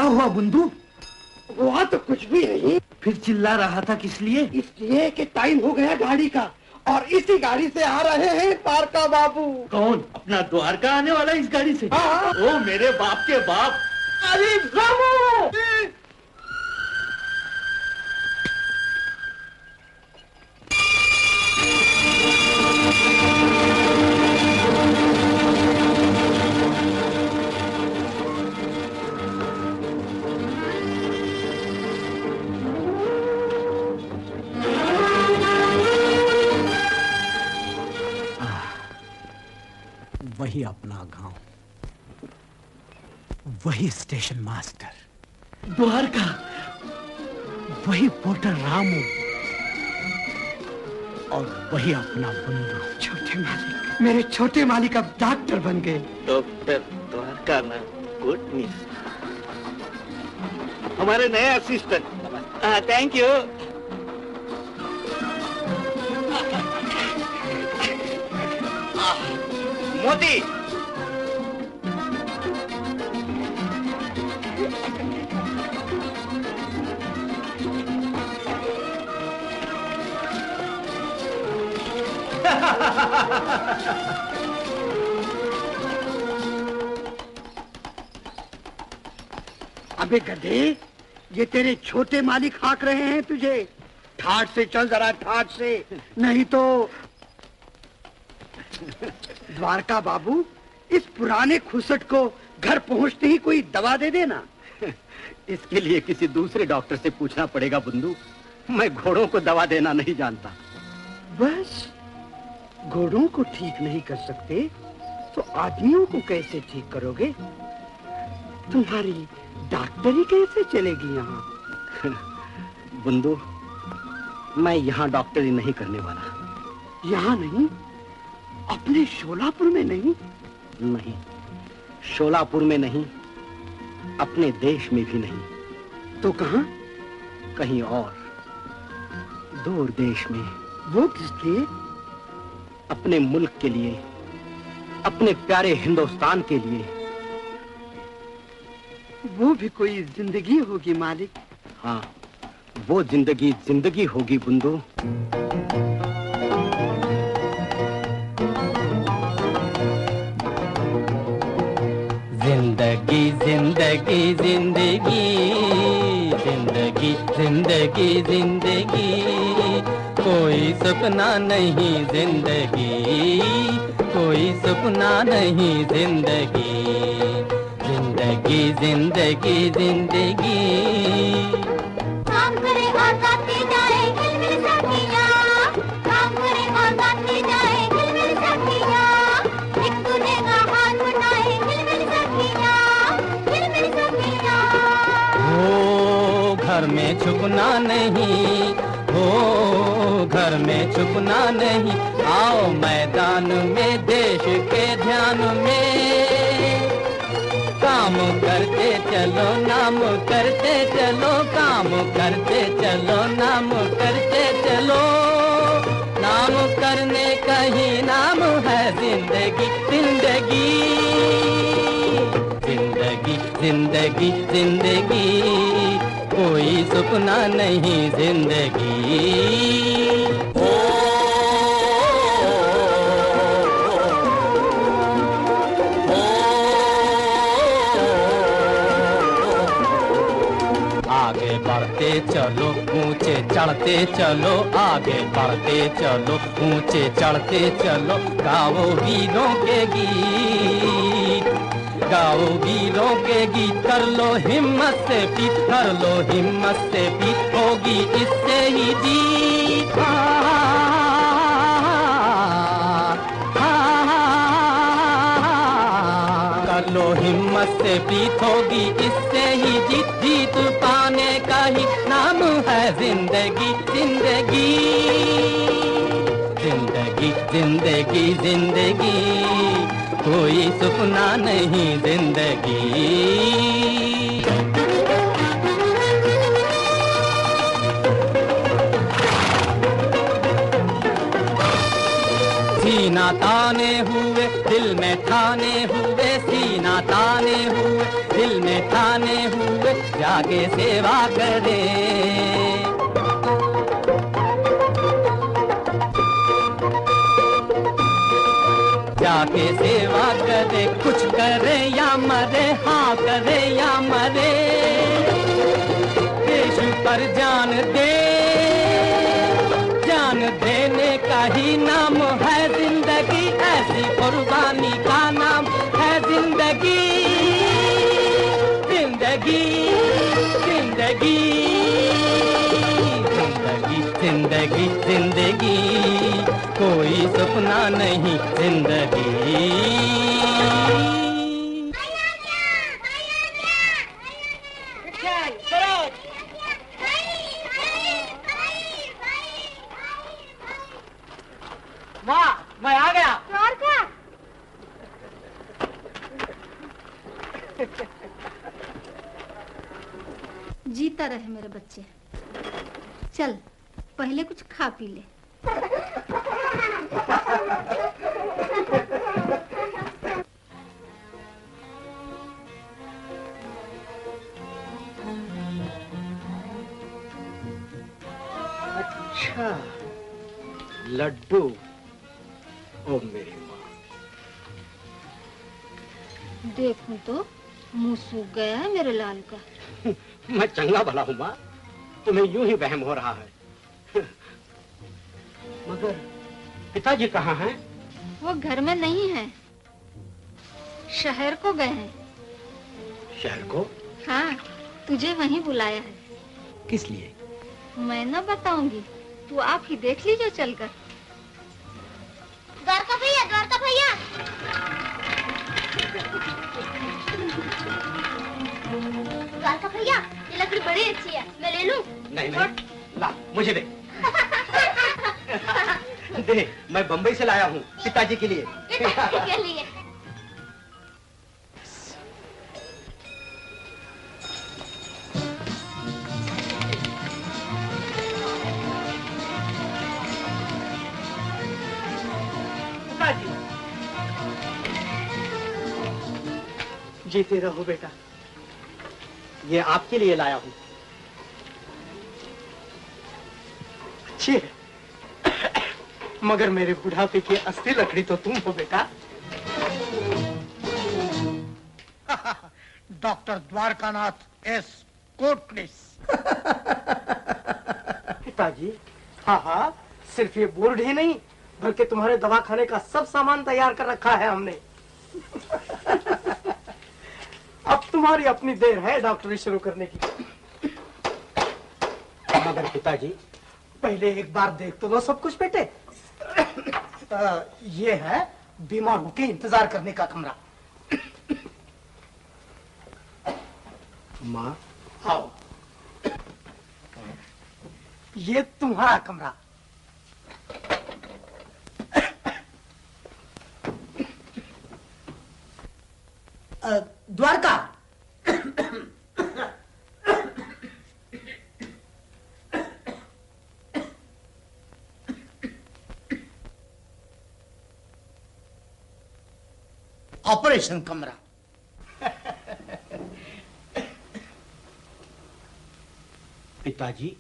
क्या हुआ बुंदू? हुआ तो कुछ भी नहीं। फिर चिल्ला रहा था किस लिए? इसलिए कि टाइम हो गया गाड़ी का, और इसी गाड़ी से आ रहे हैं द्वारका बाबू। कौन? अपना द्वारका आने वाला इस गाड़ी से? हाँ। ओ मेरे बाप के बाप। अरे रामू! वही अपना गांव, वही स्टेशन मास्टर, द्वारका, वही पोर्टर रामू, और वही अपना बुंदू। छोटे मालिक, मेरे छोटे मालिक अब डॉक्टर बन गए। डॉक्टर द्वारका ना, गुड न्यूज। हमारे नए असिस्टेंट। Thank you. मोदी, अबे गधे, ये तेरे छोटे मालिक हाँक रहे हैं तुझे। ठाट से चल जरा, ठाट से, नहीं तो। द्वारका बाबू, इस पुराने खुसट को घर पहुंचते ही कोई दवा दे देना। इसके लिए किसी दूसरे डॉक्टर से पूछना पड़ेगा बुंदू। मैं घोड़ों को दवा देना नहीं जानता। बस घोड़ों को ठीक नहीं कर सकते तो आदमियों को कैसे ठीक करोगे? तुम्हारी डॉक्टरी कैसे चलेगी यहाँ? बुंदू, मैं यहाँ डॉक्टरी नहीं करने वाला। यहाँ नहीं? अपने शोलापुर में नहीं? नहीं, शोलापुर में नहीं, अपने देश में भी नहीं। तो कहाँ? कहीं और, दूर देश में। वो किस लिए? अपने मुल्क के लिए, अपने प्यारे हिंदुस्तान के लिए। वो भी कोई जिंदगी होगी मालिक। हाँ, वो जिंदगी जिंदगी होगी बुंदू। जिंदगी जिंदगी जिंदगी जिंदगी जिंदगी जिंदगी, कोई सपना नहीं जिंदगी, कोई सपना नहीं जिंदगी, जिंदगी जिंदगी जिंदगी। काम करे और गाते जाए खिलमिल सखियाँ, काम करे और गाते जाए खिलमिल सखियाँ, एक दूल्हे का हार बनाए खिलमिल सखियाँ, खिलमिल सखियाँ। हो घर में छुपना नहीं, हो घर में छुपना नहीं, आओ मैदान में देश के ध्यान में, काम करते चलो नाम करते चलो, काम करते चलो नाम करते चलो, नाम करने का ही नाम है जिंदगी, जिंदगी जिंदगी जिंदगी जिंदगी, कोई सपना नहीं जिंदगी। आगे बढ़ते चलो ऊंचे चढ़ते चलो, आगे बढ़ते चलो ऊंचे चढ़ते चलो, गाओ वीरों के गीत, गाओ वीरों के गीत, कर लो हिम्मत से पीत, कर लो हिम्मत से पीत, होगी इससे ही जीत। कर लो हिम्मत से पीत, होगी इससे ही जीत, जीत पाने का ही नाम है जिंदगी, जिंदगी जिंदगी जिंदगी जिंदगी, कोई सपना नहीं जिंदगी। सीना ताने हुए दिल में ठाने हुए, सीना ताने हुए दिल में ठाने हुए जाके सेवा करें। जाके सेवा करे, कुछ करे या मरे, हाँ करे या मरे, देश पर जान दे, जान देने का ही नाम है जिंदगी, ऐसी कुर्बानी का नाम है जिंदगी। जिंदगी जिंदगी जिंदगी जिंदगी जिंदगी, कोई सपना नहीं जिंदगी। वाह, मैं आ गया। जीता रहे मेरे बच्चे। चल पहले कुछ खा पी ले। अच्छा, लड्डू। ओ मेरी माँ। देखूं तो मुंह सूख गया है मेरे लाल का। मैं चंगा भला हूँ माँ, तुम्हें यूं ही वहम हो रहा है। मगर पिताजी कहाँ हैं? वो घर में नहीं है, शहर को गए हैं। शहर को? हाँ, तुझे वहीं बुलाया है। किस लिए? मैं न बताऊंगी, तू आप ही देख लीजिए चलकर। द्वारका भैया, द्वारका भैया। द्वारका भैया, ये लकड़ी बड़ी अच्छी है, मैं ले लूं? नहीं नहीं, ला मुझे दे। दे, मैं बम्बई से लाया हूँ पिताजी के लिए। पिताजी के लिए। जीते रहो बेटा, ये आपके लिए लाया हूँ। अच्छी है, मगर मेरे बुढ़ापे की असली लकड़ी तो तुम हो बेटा। Doctor Dwarkanath S Kotnis. पिताजी, हाँ हाँ, सिर्फ ये बोर्ड ही नहीं बल्कि तुम्हारे दवाखाने का सब सामान तैयार कर रखा है हमने। अब तुम्हारी अपनी देर है डॉक्टरी शुरू करने की। मगर पिताजी, पहले एक बार देख तो लो सब कुछ बेटे। ये है बीमारों के इंतजार करने का कमरा। माँ, आओ। ये तुम्हारा कमरा। द्वारका। ऑपरेशन कमरा। पिताजी,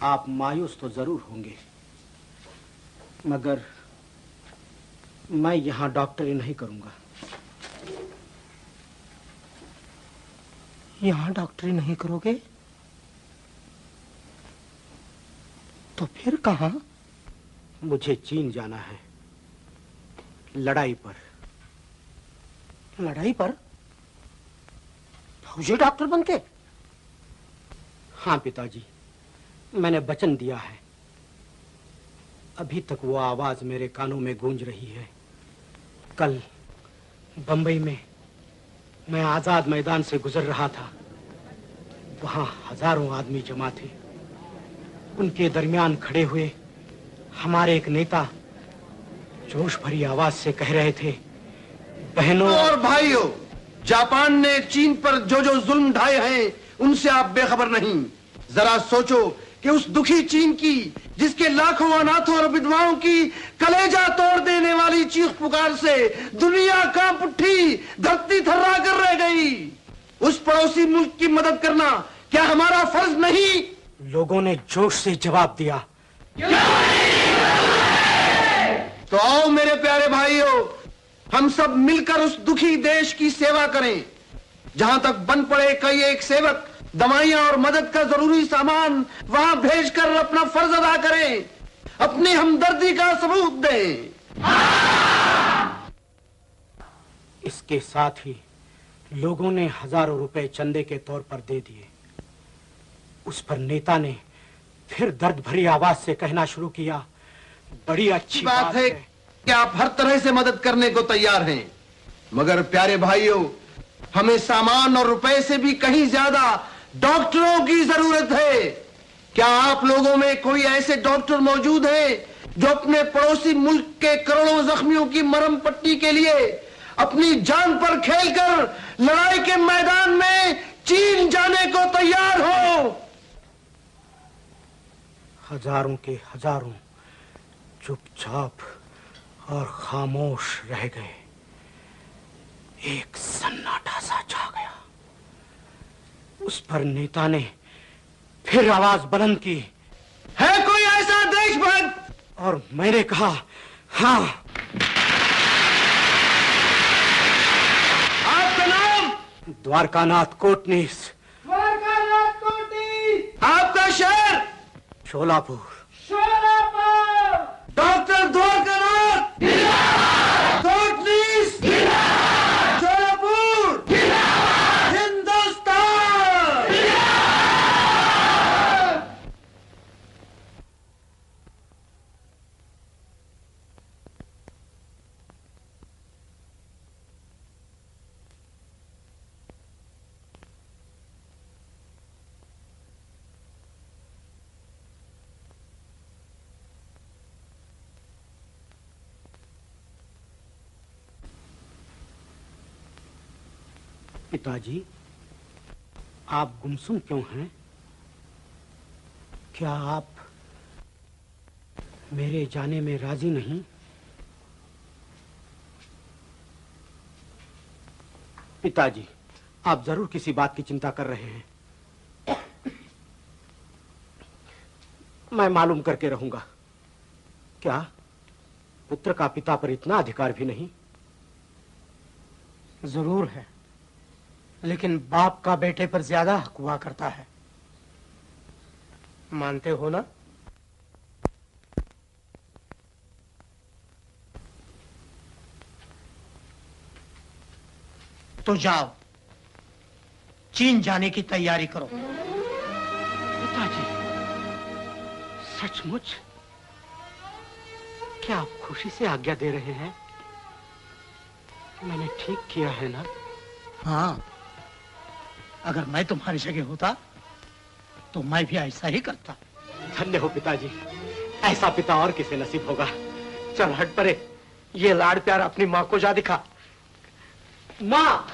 आप मायूस तो जरूर होंगे, मगर मैं यहां डॉक्टरी नहीं करूंगा। यहां डॉक्टरी नहीं करोगे तो फिर कहां? मुझे चीन जाना है, लड़ाई पर। लड़ाई पर? फौजी डॉक्टर बनके? हाँ पिताजी, मैंने वचन दिया है। अभी तक वो आवाज मेरे कानों में गूंज रही है। कल बंबई में मैं आजाद मैदान से गुजर रहा था, वहां हजारों आदमी जमा थे। उनके दरमियान खड़े हुए हमारे एक नेता जोश भरी आवाज से कह रहे थे, बहनों और भाइयों, जापान ने चीन पर जो जो जुल्म ढाए हैं उनसे आप बेखबर नहीं। जरा सोचो कि उस दुखी चीन की, जिसके लाखों अनाथों और विधवाओं की कलेजा तोड़ देने वाली चीख पुकार से दुनिया कांप उठी, धरती थर्रा कर रह गई, उस पड़ोसी मुल्क की मदद करना क्या हमारा फर्ज नहीं? लोगों ने जोश से जवाब दिया। तो आओ मेरे प्यारे भाइयों, हम सब मिलकर उस दुखी देश की सेवा करें। जहां तक बन पड़े कई एक सेवक दवाइयां और मदद का जरूरी सामान वहां भेजकर अपना फर्ज अदा करें, अपनी हमदर्दी का सबूत दें। इसके साथ ही लोगों ने हजारों रुपए चंदे के तौर पर दे दिए। उस पर नेता ने फिर दर्द भरी आवाज से कहना शुरू किया, बड़ी अच्छी बात है कि आप हर तरह से मदद करने को तैयार हैं, मगर प्यारे भाइयों, हमें सामान और रुपए से भी कहीं ज्यादा डॉक्टरों की जरूरत है। क्या आप लोगों में कोई ऐसे डॉक्टर मौजूद हैं जो अपने पड़ोसी मुल्क के करोड़ों जख्मियों की मरहम पट्टी के लिए अपनी जान पर खेलकर लड़ाई के मैदान में चीन जाने को तैयार हो? हजारों के हजारों चुपचाप और खामोश रह गए। एक सन्नाटा सा छा गया। उस पर नेता ने फिर आवाज बुलंद की, है कोई ऐसा देशभक्त? और मैंने कहा, हाँ। आपका नाम? द्वारकानाथ कोटनीस। द्वारकानाथ कोटनीस। आपका शहर? शोलापुर। डॉक्टर द्वारकानाथ कोटनीस, शोलापुर, हिंदुस्तान। पिताजी, आप गुमसुम क्यों हैं? क्या आप मेरे जाने में राजी नहीं? पिताजी, आप जरूर किसी बात की चिंता कर रहे हैं। मैं मालूम करके रहूंगा। क्या पुत्र का पिता पर इतना अधिकार भी नहीं? जरूर है, लेकिन बाप का बेटे पर ज्यादा हक हुआ करता है। मानते हो ना? तो जाओ, चीन जाने की तैयारी करो। पिताजी, सचमुच? क्या आप खुशी से आज्ञा दे रहे हैं? मैंने ठीक किया है ना? हाँ, अगर मैं तुम्हारी जगह होता तो मैं भी ऐसा ही करता। धन्य हो पिताजी, ऐसा पिता और किसे नसीब होगा। चल हट परे, ये लाड़ प्यार अपनी माँ को जा दिखा। माँ!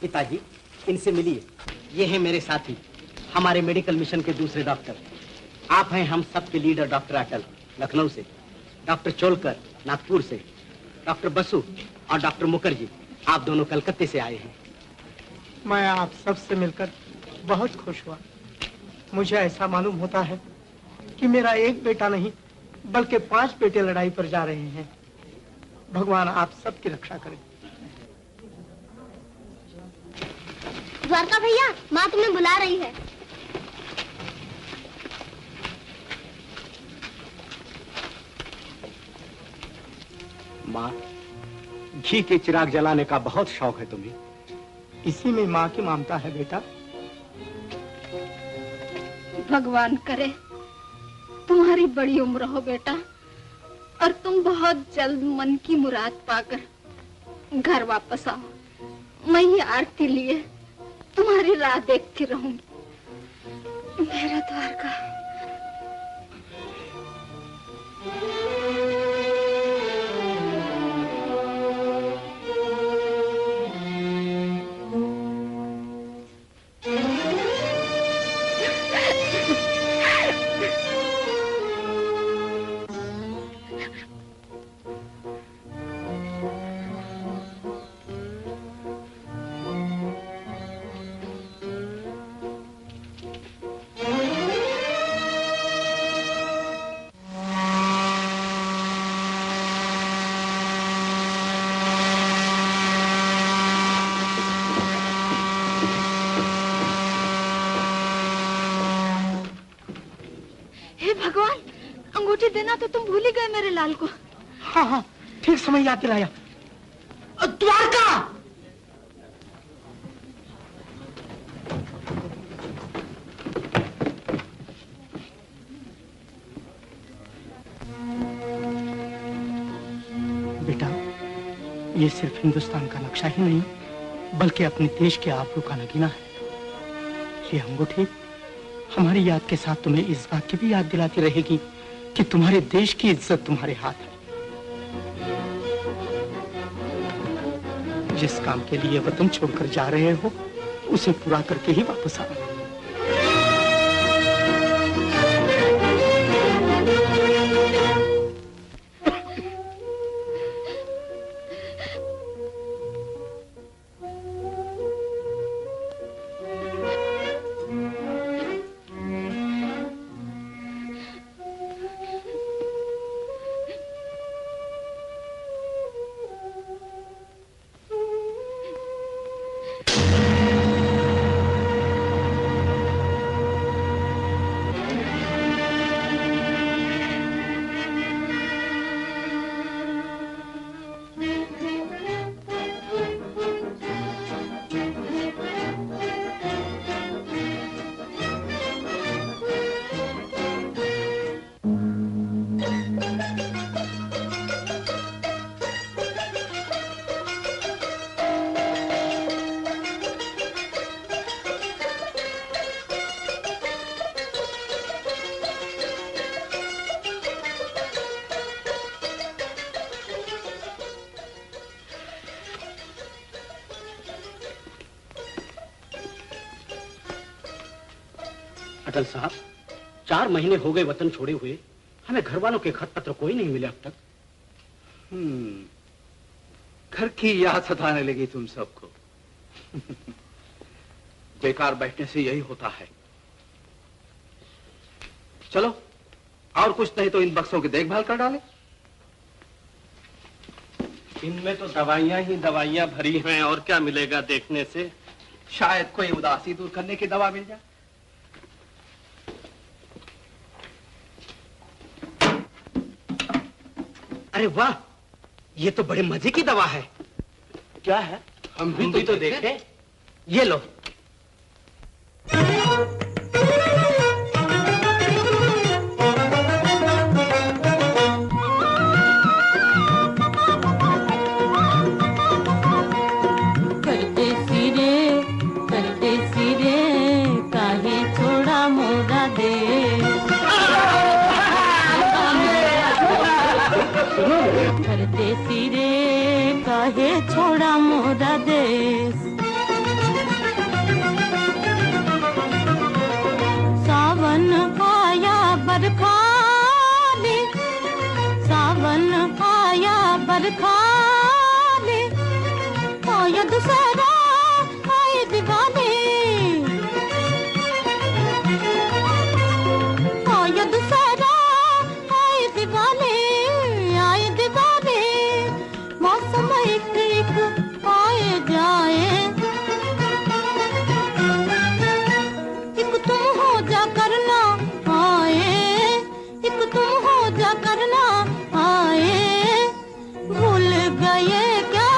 पिताजी, इनसे मिलिए। ये हैं मेरे साथी, हमारे मेडिकल मिशन के दूसरे डॉक्टर। आप हैं हम सबके लीडर डॉक्टर अटल, लखनऊ से, डॉक्टर चोलकर नागपुर से, डॉक्टर बसु और डॉक्टर मुखर्जी, आप दोनों कलकत्ते से आए हैं। मैं आप सबसे मिलकर बहुत खुश हुआ। मुझे ऐसा मालूम होता है कि मेरा एक बेटा नहीं बल्कि 5 बेटे लड़ाई पर जा रहे हैं। भगवान आप सबकी रक्षा करे। द्वारका भैया, माँ तुम्हें बुला रही है। माँ, घी के चिराग जलाने का बहुत शौक है तुम्हें। इसी में माँ की ममता है बेटा। भगवान करे तुम्हारी बड़ी उम्र हो बेटा, और तुम बहुत जल्द मन की मुराद पाकर घर वापस आओ। मैं ये आरती लिए तुम्हारी राह देखती रहूंगी। मेरा द्वारका। देना तो तुम भूल ही गए मेरे लाल को। हाँ हाँ, ठीक समय याद दिलाया। द्वारका! बेटा, ये सिर्फ हिंदुस्तान का नक्शा ही नहीं, बल्कि अपने देश के आबरू का नगीना है। ये अंगूठी हमारी याद के साथ तुम्हें इस बात की भी याद दिलाती रहेगी कि तुम्हारे देश की इज्जत तुम्हारे हाथ है। जिस काम के लिए वतन छोड़कर जा रहे हो, उसे पूरा करके ही वापस आओ। अटल साहब, 4 महीने हो गए वतन छोड़े हुए, हमें घर वालों के खत पत्र कोई नहीं मिले अब तक। घर की याद सताने लगी तुम सबको। बेकार बैठने से यही होता है। चलो, और कुछ नहीं तो इन बक्सों की देखभाल कर डाले। इनमें तो दवाइयां ही दवाइयां भरी हैं, और क्या मिलेगा देखने से? शायद कोई उदासी दूर करने की दवा मिल जाए। अरे वाह, ये तो बड़े मजे की दवा है। क्या है? हम भी तो देखें। ये लो। करते सिरे काहे छोड़ा मोरा दे। करते सिरे काहे छोड़ा मोरा देश। सावन आया बरखा ले, सावन आया बरखा ले, आया दूसरा आए दीवाने, आया दूसरा आए दीवाने, आए दीवाने। मौसम एक एक आए जाए, एक तुम हो जा करना आए, एक तुम हो जा करना आए। भूल गए क्या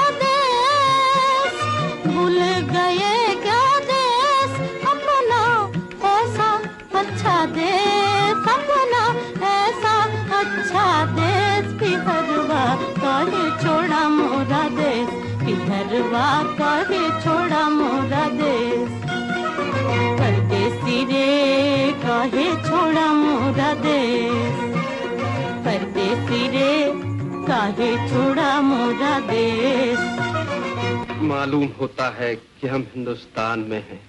बिहरवा काहे छोड़ा मोरा देश, बिहरवा काहे छोड़ा मोरा देश। परदेसी रे काहे छोड़ा मोरा देश, परदेसी रे काहे छोड़ा मोरा देश। मालूम होता है कि हम हिंदुस्तान में हैं।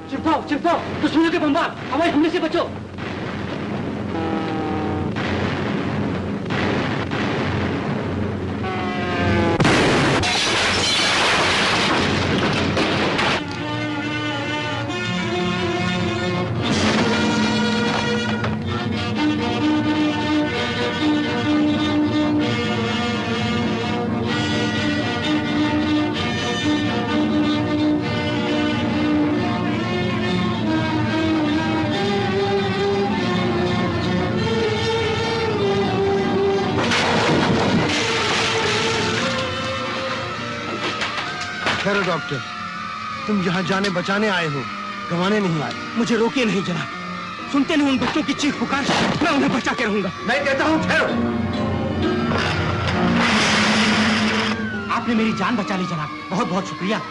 चिपकाओ चिपकाओ, दुश्मनों के बमबार, हवाई हमले से बचो। ठहरो डॉक्टर, तुम यहाँ जाने बचाने आए हो, गंवाने नहीं आए। मुझे रोकिए नहीं जनाब, सुनते नहीं उन बच्चों की चीख पुकार, मैं उन्हें बचा के रहूंगा। मैं कहता हूँ ठहरो। आपने मेरी जान बचा ली जनाब, बहुत बहुत शुक्रिया।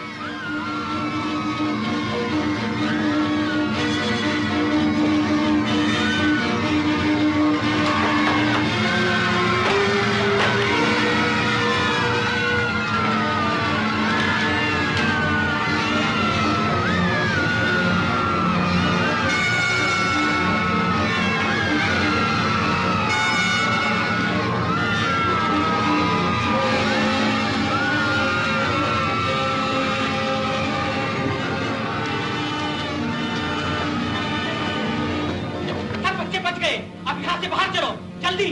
अब यहाँ से बाहर चलो, जल्दी।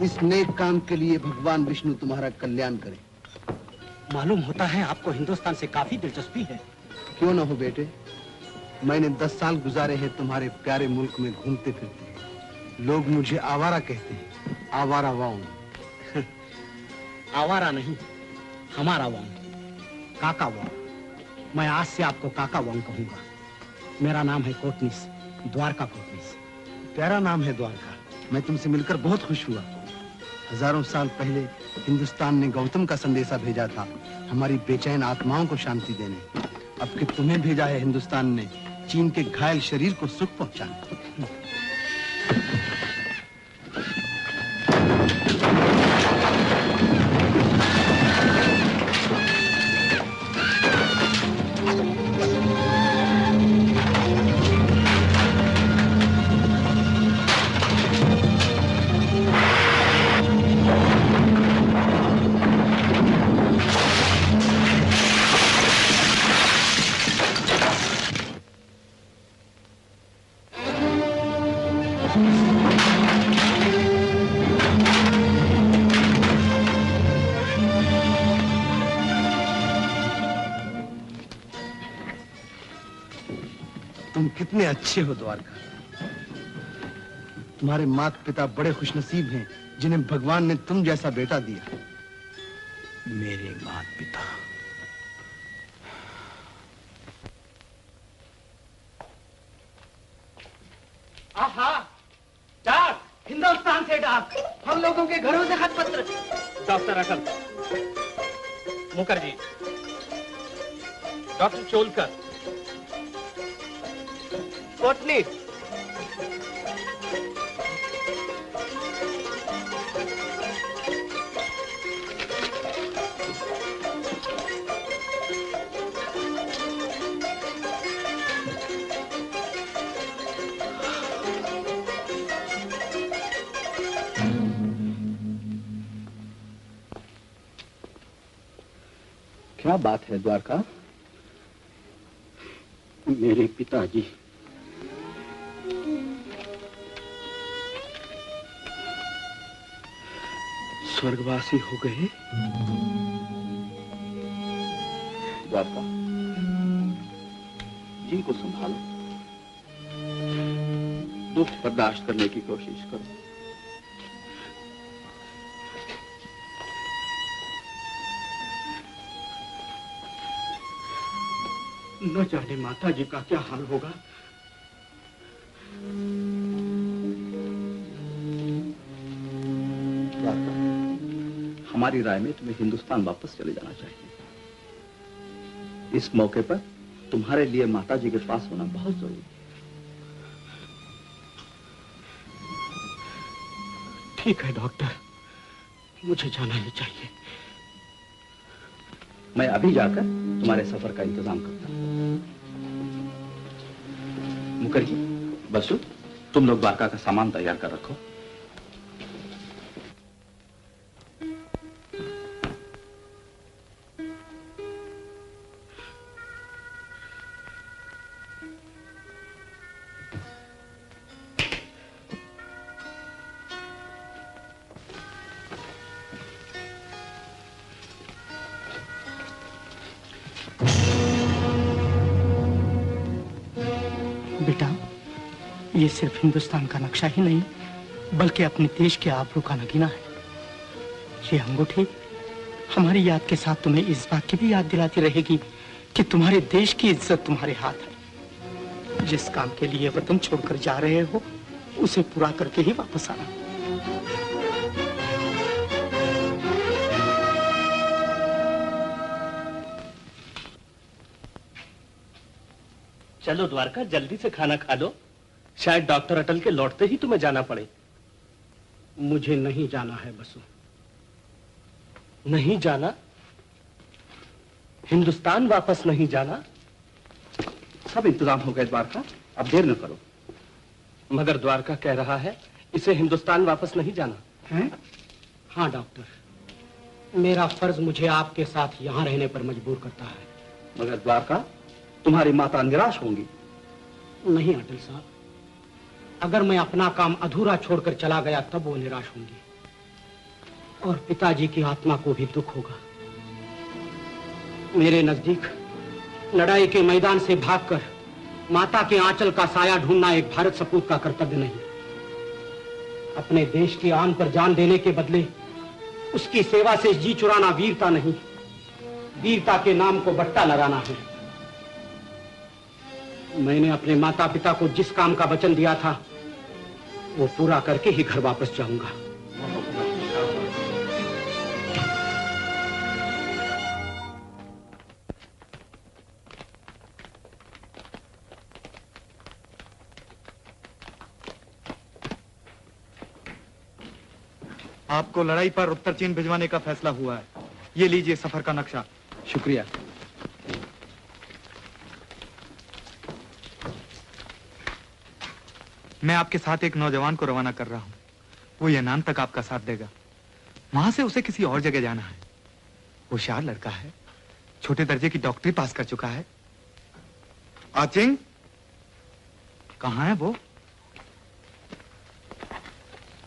इस नेक काम के लिए भगवान विष्णु तुम्हारा कल्याण करे। मालूम होता है आपको हिंदुस्तान से काफी दिलचस्पी है। क्यों ना हो बेटे, मैंने 10 साल गुजारे हैं तुम्हारे प्यारे मुल्क में घूमते फिरते। लोग मुझे आवारा कहते हैं, आवारा वांग। आवारा नहीं, हमारा वांग, काका वांग। मैं आज से आपको काका वांग कहूंगा। मेरा नाम है कोटनिस, द्वारका कोटनिस। प्यारा नाम है द्वारका। मैं तुमसे मिलकर बहुत खुश हुआ। हजारों साल पहले हिंदुस्तान ने गौतम का संदेशा भेजा था, हमारी बेचैन आत्माओं को शांति देने। अब कि तुम्हें भेजा है हिंदुस्तान ने, चीन के घायल शरीर को सुख पहुंचाने। तुम कितने अच्छे हो द्वारका। तुम्हारे माता पिता बड़े खुशनसीब हैं जिन्हें भगवान ने तुम जैसा बेटा दिया। मेरे माता पिता आहा, डाक, हिंदुस्तान से डाक, हम लोगों के घरों से खत पत्र। डॉक्टर अकल, मुखर्जी, डॉक्टर चोलकर, कोटनिस, क्या बात है द्वारका? मेरे पिताजी स्वर्गवासी हो गए? द्वारका, जी को संभालो, दुख बर्दाश्त करने की कोशिश करो। न जाने माता जी का क्या हाल होगा। हमारी राय में तुम्हें हिंदुस्तान वापस चले जाना चाहिए। इस मौके पर तुम्हारे लिए माता जी के पास होना बहुत जरूरी है। ठीक है डॉक्टर, मुझे जाना ही चाहिए। मैं अभी जाकर तुम्हारे सफर का इंतजाम करता हूँ। मुखर्जी, बसु, तुम लोग द्वारका का सामान तैयार कर रखो। बेटा, ये सिर्फ हिंदुस्तान का नक्शा ही नहीं, बल्कि अपने देश के आबरू का नगीना है। ये अंगूठी हमारी याद के साथ तुम्हें इस बात की भी याद दिलाती रहेगी कि तुम्हारे देश की इज्जत तुम्हारे हाथ है। जिस काम के लिए वतन छोड़कर जा रहे हो, उसे पूरा करके ही वापस आना। चलो द्वारका, जल्दी से खाना खा लो। शायद डॉक्टर अटल के लौटते ही तुम्हें जाना पड़े। मुझे नहीं जाना है बसु। नहीं जाना? हिंदुस्तान वापस नहीं जाना? सब इंतजाम हो गए द्वारका, अब देर न करो। मगर द्वारका कह रहा है इसे हिंदुस्तान वापस नहीं जाना है? हाँ डॉक्टर, मेरा फर्ज मुझे आपके साथ यहाँ रहने पर मजबूर करता है। मगर द्वारका, तुम्हारी माता निराश होंगी। नहीं अटल साहब, अगर मैं अपना काम अधूरा छोड़कर चला गया तब वो निराश होंगी, और पिताजी की आत्मा को भी दुख होगा। मेरे नजदीक लड़ाई के मैदान से भागकर माता के आंचल का साया ढूंढना एक भारत सपूत का कर्तव्य नहीं। अपने देश की आन पर जान देने के बदले उसकी सेवा से जी चुराना वीरता नहीं, वीरता के नाम को बट्टा लगाना है। मैंने अपने माता पिता को जिस काम का वचन दिया था वो पूरा करके ही घर वापस जाऊंगा। आपको लड़ाई पर उत्तर चीन भिजवाने का फैसला हुआ है। ये लीजिए सफर का नक्शा। शुक्रिया। मैं आपके साथ एक नौजवान को रवाना कर रहा हूं। वो यनान तक आपका साथ देगा। वहां से उसे किसी और जगह जाना है। होशियार लड़का है, छोटे दर्जे की डॉक्टरी पास कर चुका है। आचिंग, कहां है वो?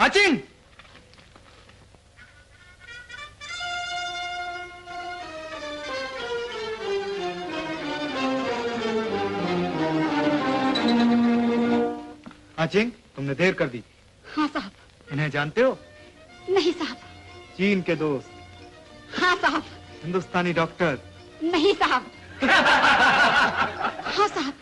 आचिंग! आचिंग, तुमने देर कर दी। हाँ साहब। इन्हें जानते हो? नहीं साहब। चीन के दोस्त। हाँ साहब। हिंदुस्तानी डॉक्टर। नहीं साहब। हाँ साहब।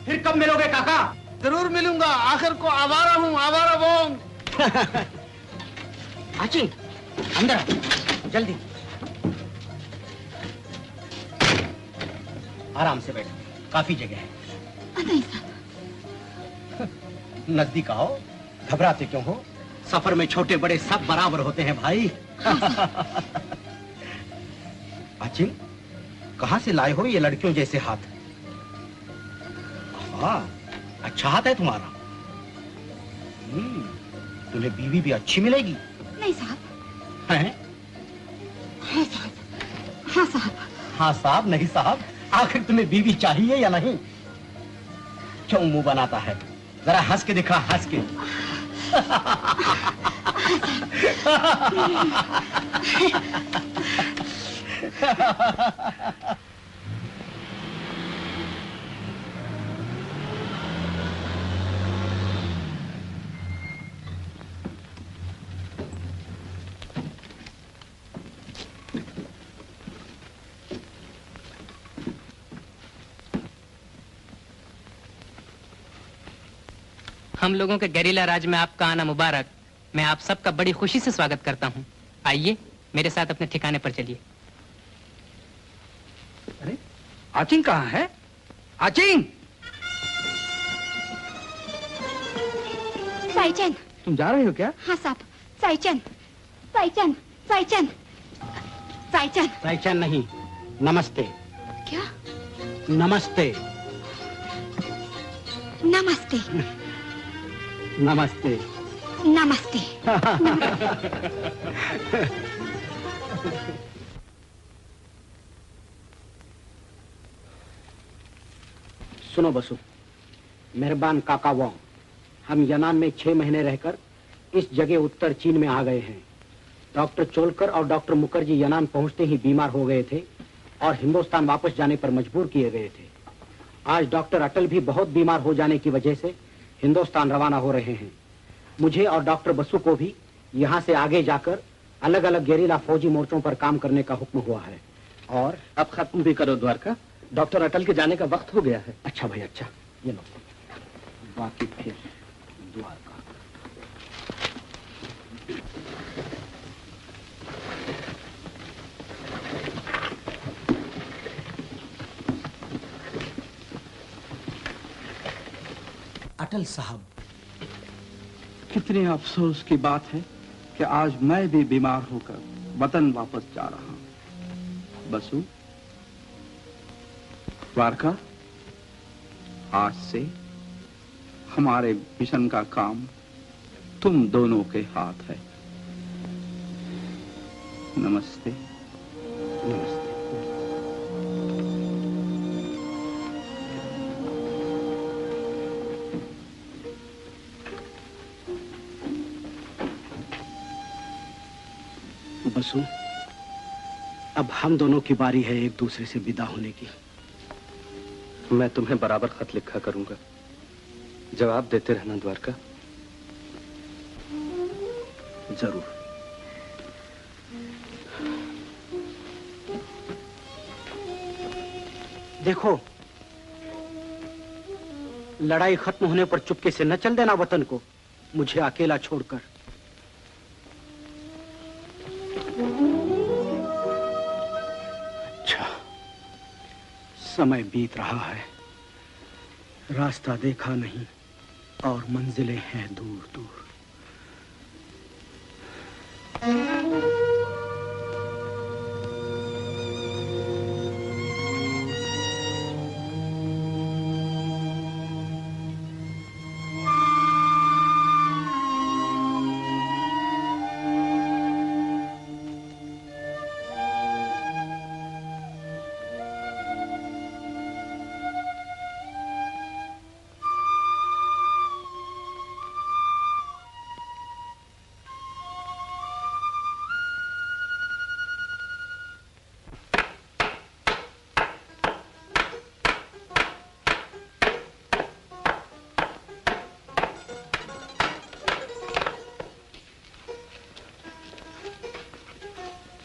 फिर कब मिलोगे काका? जरूर मिलूंगा। आखिर को आवारा हूँ, आवारा बोंग। आचिंग, अंदर आ, जल्दी। आराम से बैठो, काफी जगह है। नहीं साहब। नजदीक आओ, घबराते क्यों हो? सफर में छोटे बड़े सब बराबर होते हैं भाई। आचिंग, कहां से लाए हो ये लड़कियों जैसे हाथ? हाँ, अच्छा हाथ है तुम्हारा। तुम्हें बीवी भी अच्छी मिलेगी। नहीं साहब। हैं? हाँ साहब, हाँ साहब। हाँ साहब नहीं साहब, आखिर तुम्हें बीवी चाहिए या नहीं? क्यों मुंह बनाता है? जरा हंस के दिखा, हंस के। हम लोगों के गेरिला राज में आपका आना मुबारक। मैं आप सबका बड़ी खुशी से स्वागत करता हूँ। आइए मेरे साथ अपने ठिकाने पर चलिए। अरे आचिंग कहाँ है? आचिंग! साईचंद। तुम जा रहे हो क्या? हाँ साहब। साईचंद, साईचंद, साईचंद, साईचंद। साईचंद नहीं, नमस्ते। क्या? नमस्ते। नमस्ते। नमस्ते। नमस्ते। सुनो बसु, मेहरबान काका वांग, हम यनान में 6 महीने रहकर इस जगह उत्तर चीन में आ गए हैं। डॉक्टर चोलकर और डॉक्टर मुखर्जी यनान पहुंचते ही बीमार हो गए थे और हिंदुस्तान वापस जाने पर मजबूर किए गए थे। आज डॉक्टर अटल भी बहुत बीमार हो जाने की वजह से हिंदुस्तान रवाना हो रहे हैं। मुझे और डॉक्टर बसु को भी यहाँ से आगे जाकर अलग अलग गेरिला फौजी मोर्चों पर काम करने का हुक्म हुआ है। और अब खत्म भी करो द्वारका, डॉक्टर अटल के जाने का वक्त हो गया है। अच्छा भाई अच्छा, ये लो बाकी फिर द्वारका। अटल साहब, कितने अफसोस की बात है कि आज मैं भी बीमार होकर वतन वापस जा रहा हूं। बसु, द्वारका, आज से हमारे मिशन का काम तुम दोनों के हाथ है। नमस्ते। नमस्ते। बसु, अब हम दोनों की बारी है एक दूसरे से विदा होने की। मैं तुम्हें बराबर खत लिखा करूंगा, जवाब देते रहना द्वारका। जरूर। देखो, लड़ाई खत्म होने पर चुपके से न चल देना वतन को, मुझे अकेला छोड़कर। समय बीत रहा है, रास्ता देखा नहीं और मंजिलें हैं दूर दूर।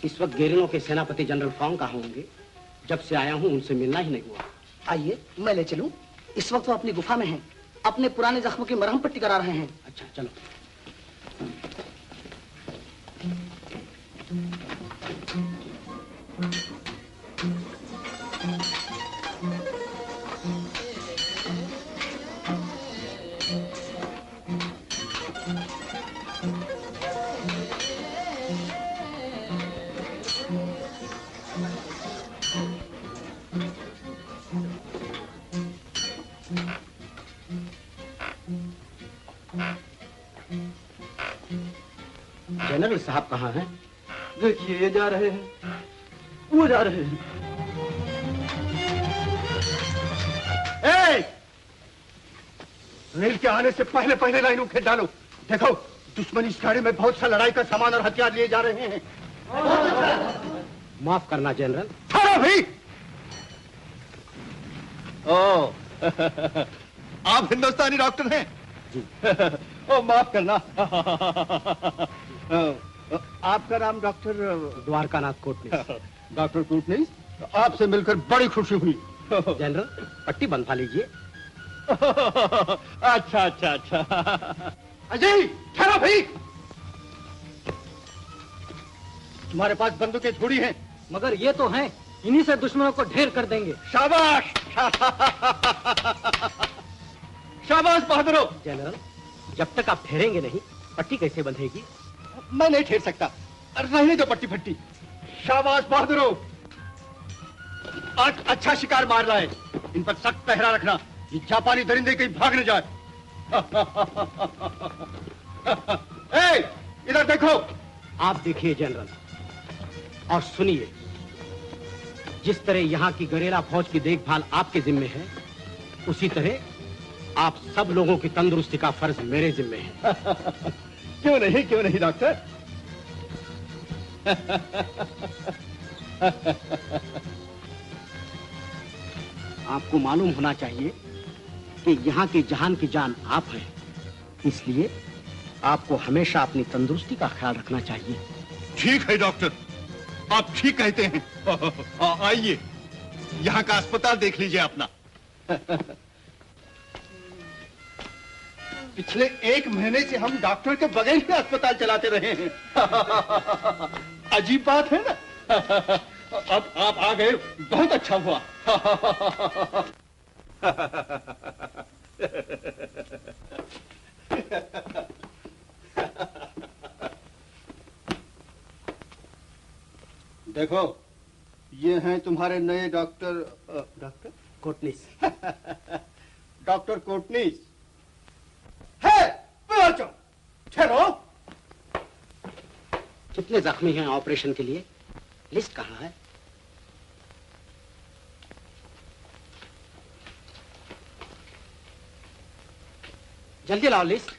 इस वक्त गेरिलों के सेनापति जनरल फॉन्ग कहाँ होंगे? जब से आया हूँ उनसे मिलना ही नहीं हुआ। आइए मैं ले चलूं। इस वक्त वो अपनी गुफा में हैं, अपने पुराने जख्मों की मरहम पट्टी करा रहे हैं। अच्छा चलो। जनरल साहब कहाँ हैं? देखिए ये जा रहे हैं, वो जा रहे हैं। रेल के आने से पहले पहले लाइन उखेड़ डालो। देखो दुश्मन इस गाड़ी में बहुत सा लड़ाई का सामान और हथियार लिए जा रहे हैं। माफ करना जनरल। ठहरो भाई। ओ आप हिंदुस्तानी डॉक्टर हैं? जी। ओ माफ करना। आपका नाम डॉक्टर द्वारकानाथ कोटनीस। डॉक्टर कोटनीस, आपसे मिलकर बड़ी खुशी हुई। जनरल पट्टी बंधवा लीजिए। अच्छा अच्छा अच्छा। अजय ठहरो भाई। तुम्हारे पास बंदूकें थोड़ी हैं, मगर ये तो हैं, इन्हीं से दुश्मनों को ढेर कर देंगे। शाबाश। शाबाश बहादुरो। जनरल जब तक आप ठहरेंगे नहीं पट्टी कैसे बंधेगी? मैं नहीं ठहर सकता, रहने दो पट्टी फट्टी। शाबाश बहादुरो, आज अच्छा शिकार मार रहा है। इन पर सख्त पहरा रखना, ये जापानी दरिंदे कहीं भाग न जाए। इधर देखो। आप देखिए जनरल और सुनिए, जिस तरह यहाँ की गरेला फौज की देखभाल आपके जिम्मे है, उसी तरह आप सब लोगों की तंदुरुस्ती का फर्ज मेरे जिम्मे है। क्यों नहीं डॉक्टर। आपको मालूम होना चाहिए कि यहाँ की जहान की जान आप हैं, इसलिए आपको हमेशा अपनी तंदुरुस्ती का ख्याल रखना चाहिए। ठीक है डॉक्टर, आप ठीक कहते हैं। आइए यहाँ का अस्पताल देख लीजिए अपना। पिछले 1 महीने से हम डॉक्टर के बगैर ही अस्पताल चलाते रहे हैं। अजीब बात है ना। अब आप आ गए, बहुत अच्छा हुआ। देखो ये हैं तुम्हारे नए डॉक्टर कोटनीस। डॉक्टर कोटनीस है। ठहरो। कितने जख्मी हैं ऑपरेशन के लिए? लिस्ट कहाँ है? जल्दी लाओ लिस्ट।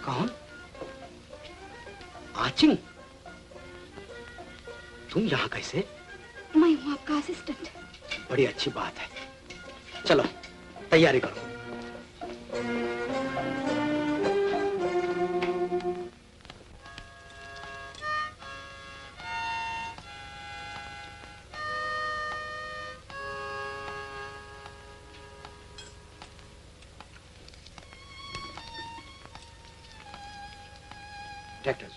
कौन? आचिंग? तुम यहाँ कैसे? मैं हूँ आपका असिस्टेंट। बड़ी अच्छी बात है। चलो तैयारी करो। Doctor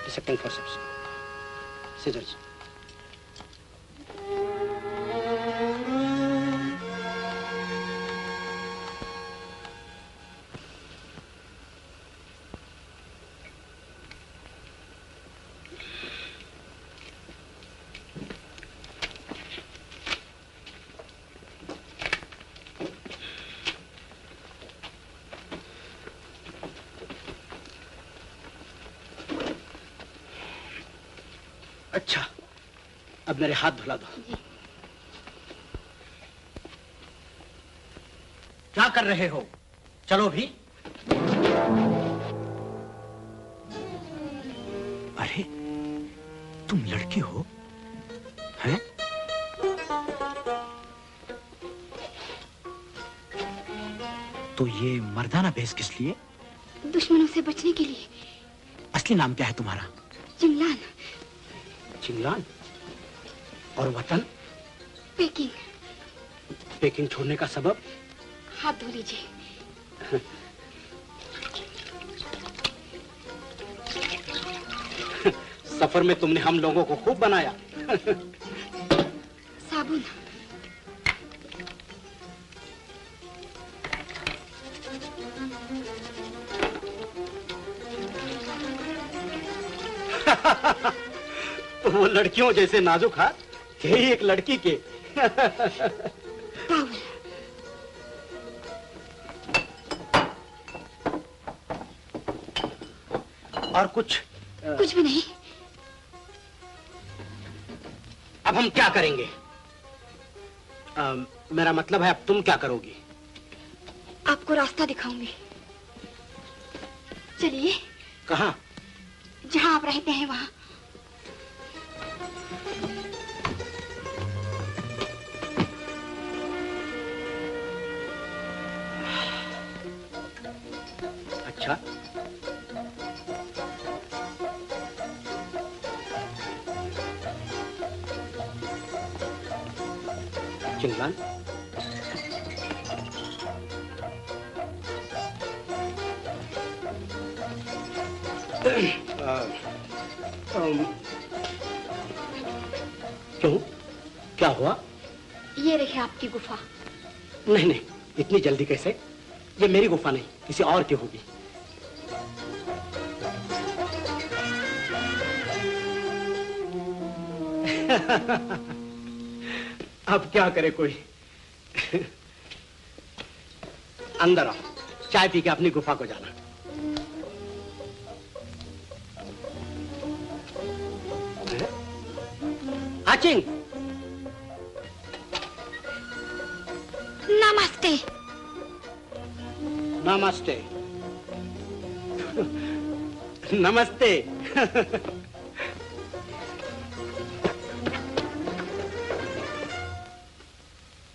Dissecting forceps. Scissors. अच्छा, अब मेरे हाथ धुला दो। क्या कर रहे हो? चलो भी। अरे तुम लड़की हो हैं? तो ये मर्दाना भेष किस लिए? दुश्मनों से बचने के लिए। असली नाम क्या है तुम्हारा? चिंगलान। चिंगलान? और वतन? पेकिंग। पेकिंग छोड़ने का सबब? हाथ धो लीजिए। सफर में तुमने हम लोगों को खूब बनाया। साबुन। वो लड़कियों जैसे नाजुक हाथ, यही एक लड़की के। और कुछ भी नहीं। अब हम क्या करेंगे? मेरा मतलब है अब तुम क्या करोगी? आपको रास्ता दिखाऊंगी। चलिए। कहाँ? जहाँ आप रहते हैं वहाँ। अच्छा, चिंगलान, क्यों? क्या हुआ? ये रही आपकी गुफा। नहीं नहीं, इतनी जल्दी कैसे? ये मेरी गुफा नहीं, किसी और की होगी। अब क्या करे कोई? अंदर आओ, चाय पी के अपनी गुफा को जाना। आचिंग, नमस्ते। नमस्ते। नमस्ते।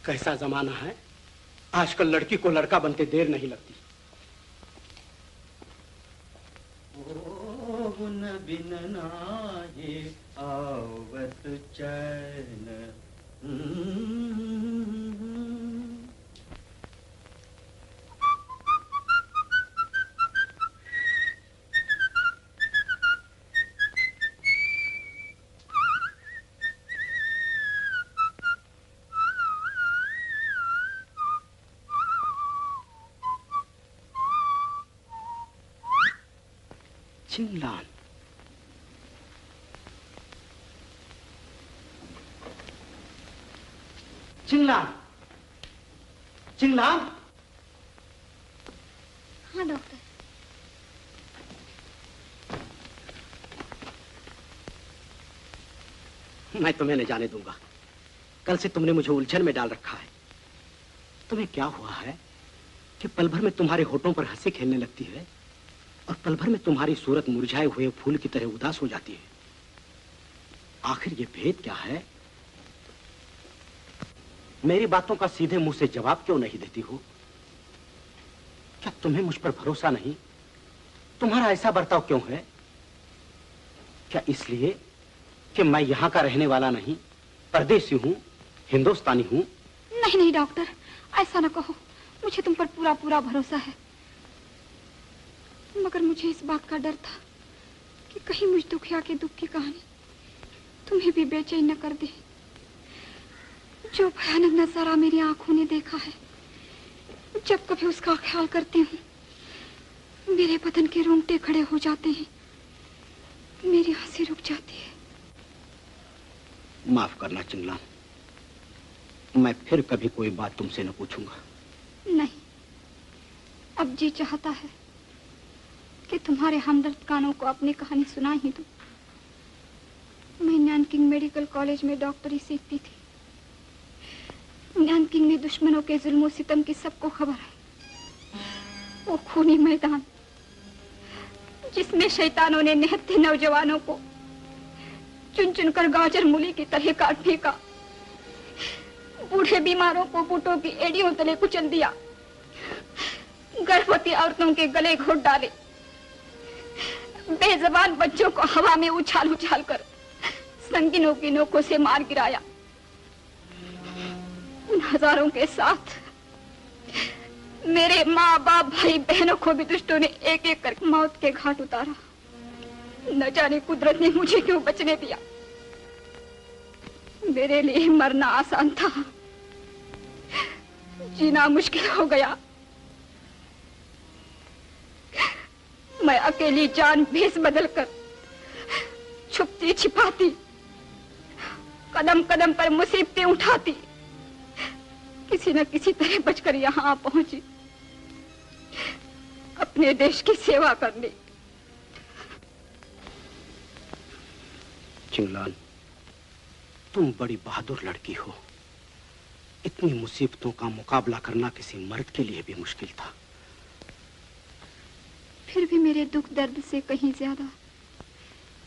कैसा जमाना है, आजकल लड़की को लड़का बनते देर नहीं लगती। न बिन नाये आवत चैन। चिंगलान, चिंगलान, चिंगलान। हाँ डॉक्टर। मैं तुम्हें नहीं जाने दूंगा। कल से तुमने मुझे उलझन में डाल रखा है। तुम्हें क्या हुआ है कि पल भर में तुम्हारे होठों पर हंसी खेलने लगती है और पल भर में तुम्हारी सूरत मुरझाए हुए फूल की तरह उदास हो जाती है। आखिर ये भेद क्या है? मेरी बातों का सीधे मुंह से जवाब क्यों नहीं देती हो? क्या तुम्हें मुझ पर भरोसा नहीं? तुम्हारा ऐसा बर्ताव क्यों है? क्या इसलिए कि मैं यहां का रहने वाला नहीं, परदेसी हूं, हिंदुस्तानी हूं? नहीं नहीं डॉक्टर, ऐसा ना कहो। मुझे तुम पर पूरा पूरा भरोसा है, मगर मुझे इस बात का डर था कि कहीं मुझ दुखिया के दुख की कहानी तुम्हें भी बेचैन न कर दे। जो भयानक नजारा मेरी आंखों ने देखा है, जब कभी उसका ख्याल करती हूँ मेरे बदन के रोंगटे खड़े हो जाते हैं, मेरी हंसी रुक जाती है। माफ करना चिंगलान, मैं फिर कभी कोई बात तुमसे न पूछूंगा। नहीं, अब जी चाहता है कि तुम्हारे हमदर्द कानों को अपनी कहानी सुना ही दूं। मैं नैनकिंग मेडिकल कॉलेज में डॉक्टरी सीखती थी। नैनकिंग में दुश्मनों के जुल्म और सितम की सबको खबर है। वो खूनी मैदान जिसमें शैतानों ने निहत्थे नौजवानों को चुन चुन कर गाजर मूली की तरह काट फेंका, बूढ़े बीमारों को बूटों की एड़ियों तले कुचल दिया, गर्भवती औरतों के गले घोट डाले, बेजबान बच्चों को हवा में उछाल उछाल कर संगिनों की नोकों से मार गिराया। उन हजारों के साथ मेरे माँ बाप भाई बहनों को भी दुष्टों ने एक एक कर मौत के घाट उतारा। न जाने कुदरत ने मुझे क्यों बचने दिया। मेरे लिए मरना आसान था, जीना मुश्किल हो गया। मैं अकेली जान भेष बदलकर छुपती छिपाती, कदम कदम पर मुसीबतें उठाती, किसी न किसी तरह बचकर यहाँ पहुंची, अपने देश की सेवा करने। चिंगलान, तुम बड़ी बहादुर लड़की हो। इतनी मुसीबतों का मुकाबला करना किसी मर्द के लिए भी मुश्किल था। फिर भी मेरे दुख दर्द से कहीं ज्यादा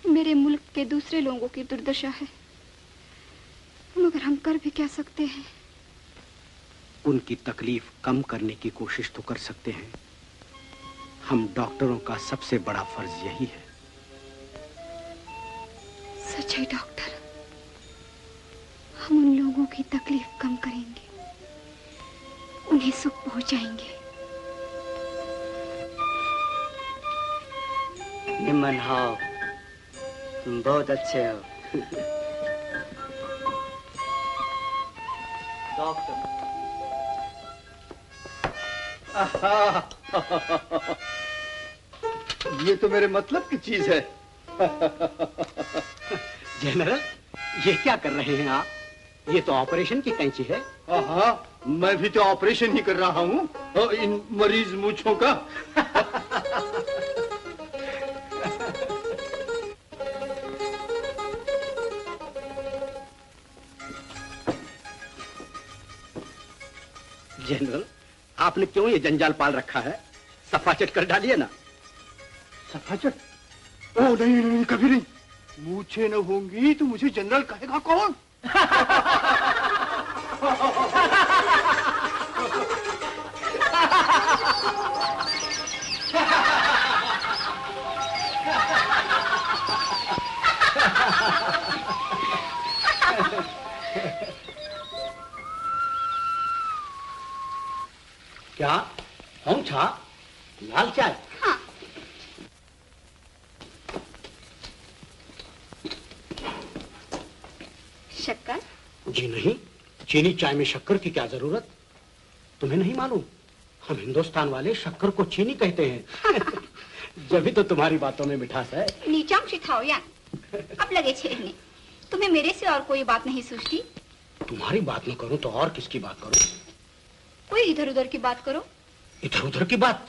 मेरे मुल्क के दूसरे लोगों की दुर्दशा है, मगर हम कर भी क्या सकते हैं? उनकी तकलीफ कम करने की कोशिश तो कर सकते हैं। हम डॉक्टरों का सबसे बड़ा फर्ज यही है। सच है डॉक्टर, हम उन लोगों की तकलीफ कम करेंगे, उन्हें सुख पहुंचाएंगे। निमन हो, तुम बहुत अच्छे हो। डॉक्टर, ये तो मेरे मतलब की चीज है। जनरल, ये क्या कर रहे हैं आप? ये तो ऑपरेशन की कैंची है। हाँ, मैं भी तो ऑपरेशन ही कर रहा हूँ इन मरीज मूंछों का। जनरल, आपने क्यों ये जंजाल पाल रखा है? सफाचट कर डालिए ना। सफाचट? ओ नहीं नहीं, कभी नहीं। मूछें न होंगी तो मुझे जनरल कहेगा कौन? क्या? हूँ छा? लाल चाय? हाँ। शक्कर? जी नहीं, चीनी चाय में शक्कर की क्या जरूरत? तुम्हें नहीं मालूम, हम हिंदुस्तान वाले शक्कर को चीनी कहते हैं। जब भी तो तुम्हारी बातों में मिठास है। नीचांग शिथाओयान, अब लगे छेड़ने। तुम्हें मेरे से और कोई बात नहीं सूझती? तुम्हारी बात न करूं तो और किसकी बात करूं? कोई इधर उधर की बात करो। इधर उधर की बात?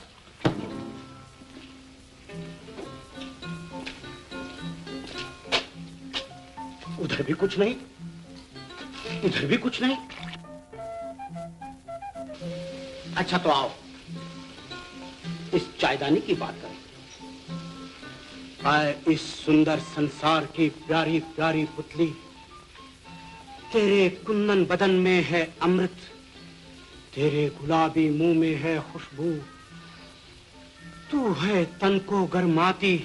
उधर भी कुछ नहीं, इधर भी कुछ नहीं। अच्छा तो आओ, इस चायदानी की बात करें। आए इस सुंदर संसार की प्यारी प्यारी पुतली, तेरे कुंदन बदन में है अमृत, तेरे गुलाबी मुंह में है खुशबू। तू है तन को गरमाती,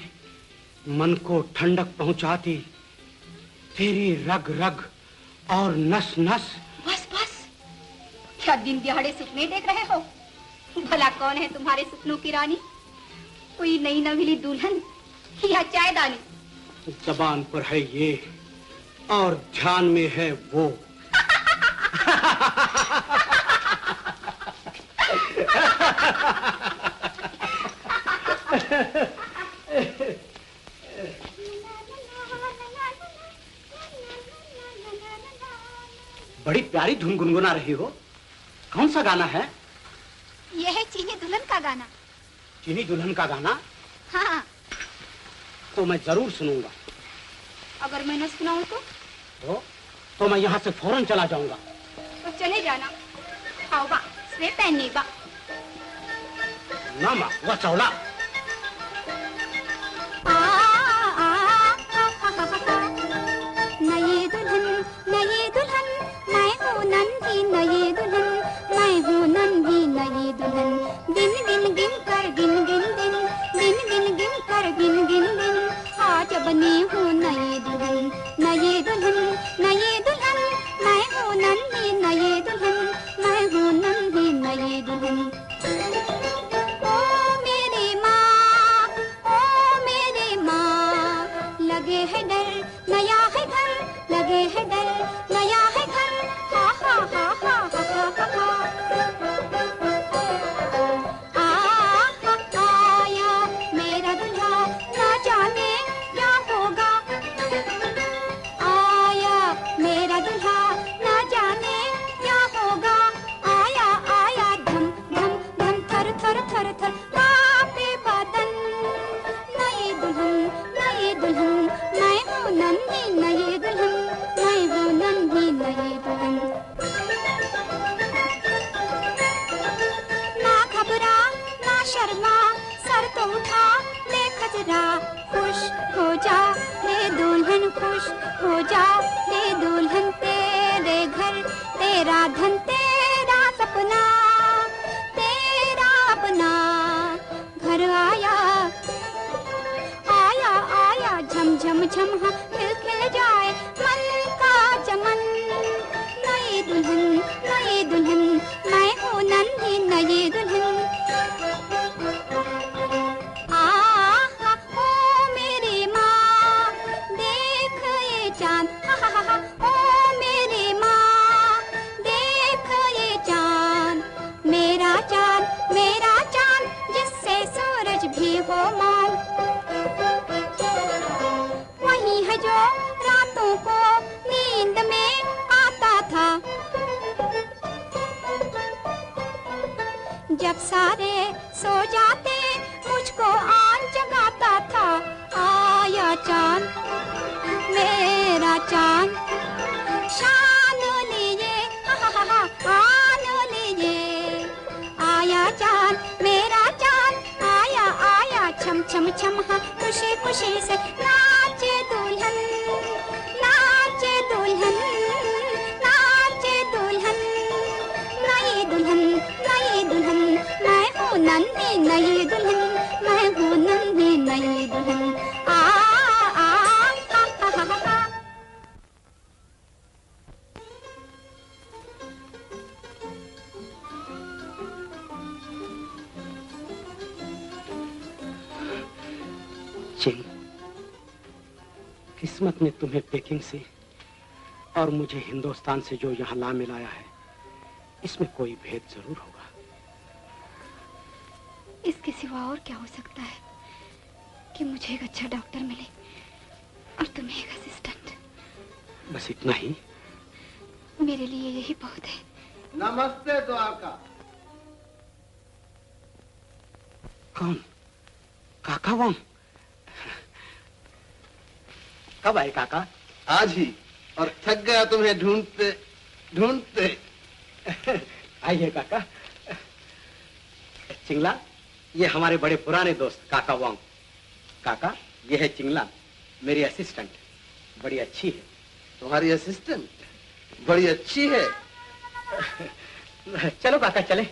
मन को ठंडक पहुंचाती, तेरी रग रग और नस नस। बस बस, क्या दिन दिहाड़े सपने देख रहे हो? भला कौन है तुम्हारे सपनों की रानी? कोई नई नवीली दुल्हन या चायदानी? जबान पर है ये और ध्यान में है वो। बड़ी प्यारी धुन गुनगुना रही हो। कौन सा गाना है? यह है चीनी दुल्हन का गाना। चीनी दुल्हन का गाना? हाँ। तो मैं जरूर सुनूंगा। अगर मैं न सुनाऊं तो मैं यहाँ से फौरन चला जाऊंगा। तो चले जाना। आओ बा, स्वे पहनने बा। ना माँ, वह चौला। नई दुल्हन मैं हूँ नन्ही नई दुल्हन, मैं हूँ नन्ही नई दुल्हन। गिन गिन गिन कर गिन गिन दिन, गिन गिन गिन कर गिन गिन दिन, आज बनी हूँ नई दुल्हन। नई दुल्हन मैं हूँ नन्ही नई दुल्हन, मैं हूँ नन्ही नई दुल्हन। ओ मेरी माँ लगे है डर, नया है घर, लगे है डर, नया है घर। हा हा हा हा हा हा हा। आया मेरा दुल्हा, ना जाने क्या होगा, नन्ही नई दुल्हन, मैं हूँ नन्ही नई दुल्हन। ना घबरा ना शर्मा, सर तो उठा देख जरा, खुश हो जा रे दुल्हन, खुश हो जा रे दुल्हन। तेरे घर तेरा धन तेरा सपना, तेरा अपना घर आया आया आया, झम झम झम हाँ खिल खिल जाए मन का चमन। नई दुल्हन मैं हूँ नन्ही नई दुल्हन। आहा ओ मेरी माँ देख ये चांद, हा हा हा, ओ मेरी माँ देख ये चांद, मेरा चांद जिससे सूरज भी हो मान। वही है जो रातों को नींद में आता था, जब सारे सो जाते मुझको आन जगाता था। आया चांद मेरा चांद, शान लिए हा हा हा, आन लिए। आया चांद मेरा चांद, आया आया छम छम छम हाँ खुशी खुशी से नाचे दुल्हन, नाचे दुल्हन, नाचे दुल्हन। नई दुल्हन मैं हूँ नन्ही नई दुल्हन, मैं हूँ नन्ही नई दुल्हन। आ आ हा हा हा हा। चिंग, किस्मत ने तुम्हें पेकिंग से और मुझे हिंदुस्तान से जो यहाँ ला मिलाया है, इसमें कोई भेद जरूर होगा। इसके सिवा और क्या हो सकता है कि मुझे एक अच्छा डॉक्टर मिले और तुम्हें एक असिस्टेंट। बस इतना ही? मेरे लिए यही बहुत है। नमस्ते द्वारका। कौन? काका वाम? कब आए काका? आज ही, और थक गया तुम्हें ढूंढते ढूंढते। आइए काका। चिंगला, ये हमारे बड़े पुराने दोस्त काका वांग। काका, ये है चिंगला, मेरी असिस्टेंट, बड़ी अच्छी है। तुम्हारी असिस्टेंट बड़ी अच्छी है? चलो काका चले।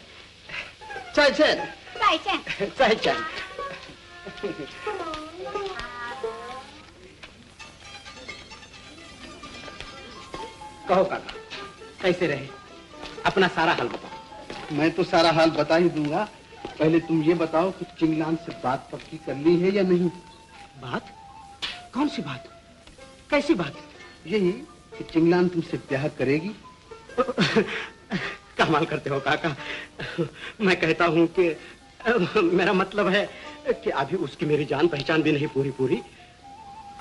चाय चैन, चाय चैन, चाय चैन। कहो काका, कैसे रहे? अपना सारा हाल बताओ। मैं तो सारा हाल बता ही दूंगा, पहले तुम ये बताओ कि चिंगलान से बात पक्की कर ली है या नहीं? बात? कौन सी बात? कैसी बात? यही कि चिंगलान तुमसे ब्याह करेगी। कमाल करते हो काका। मैं कहता हूँ कि मेरा मतलब है कि अभी उसकी मेरी जान पहचान भी नहीं पूरी,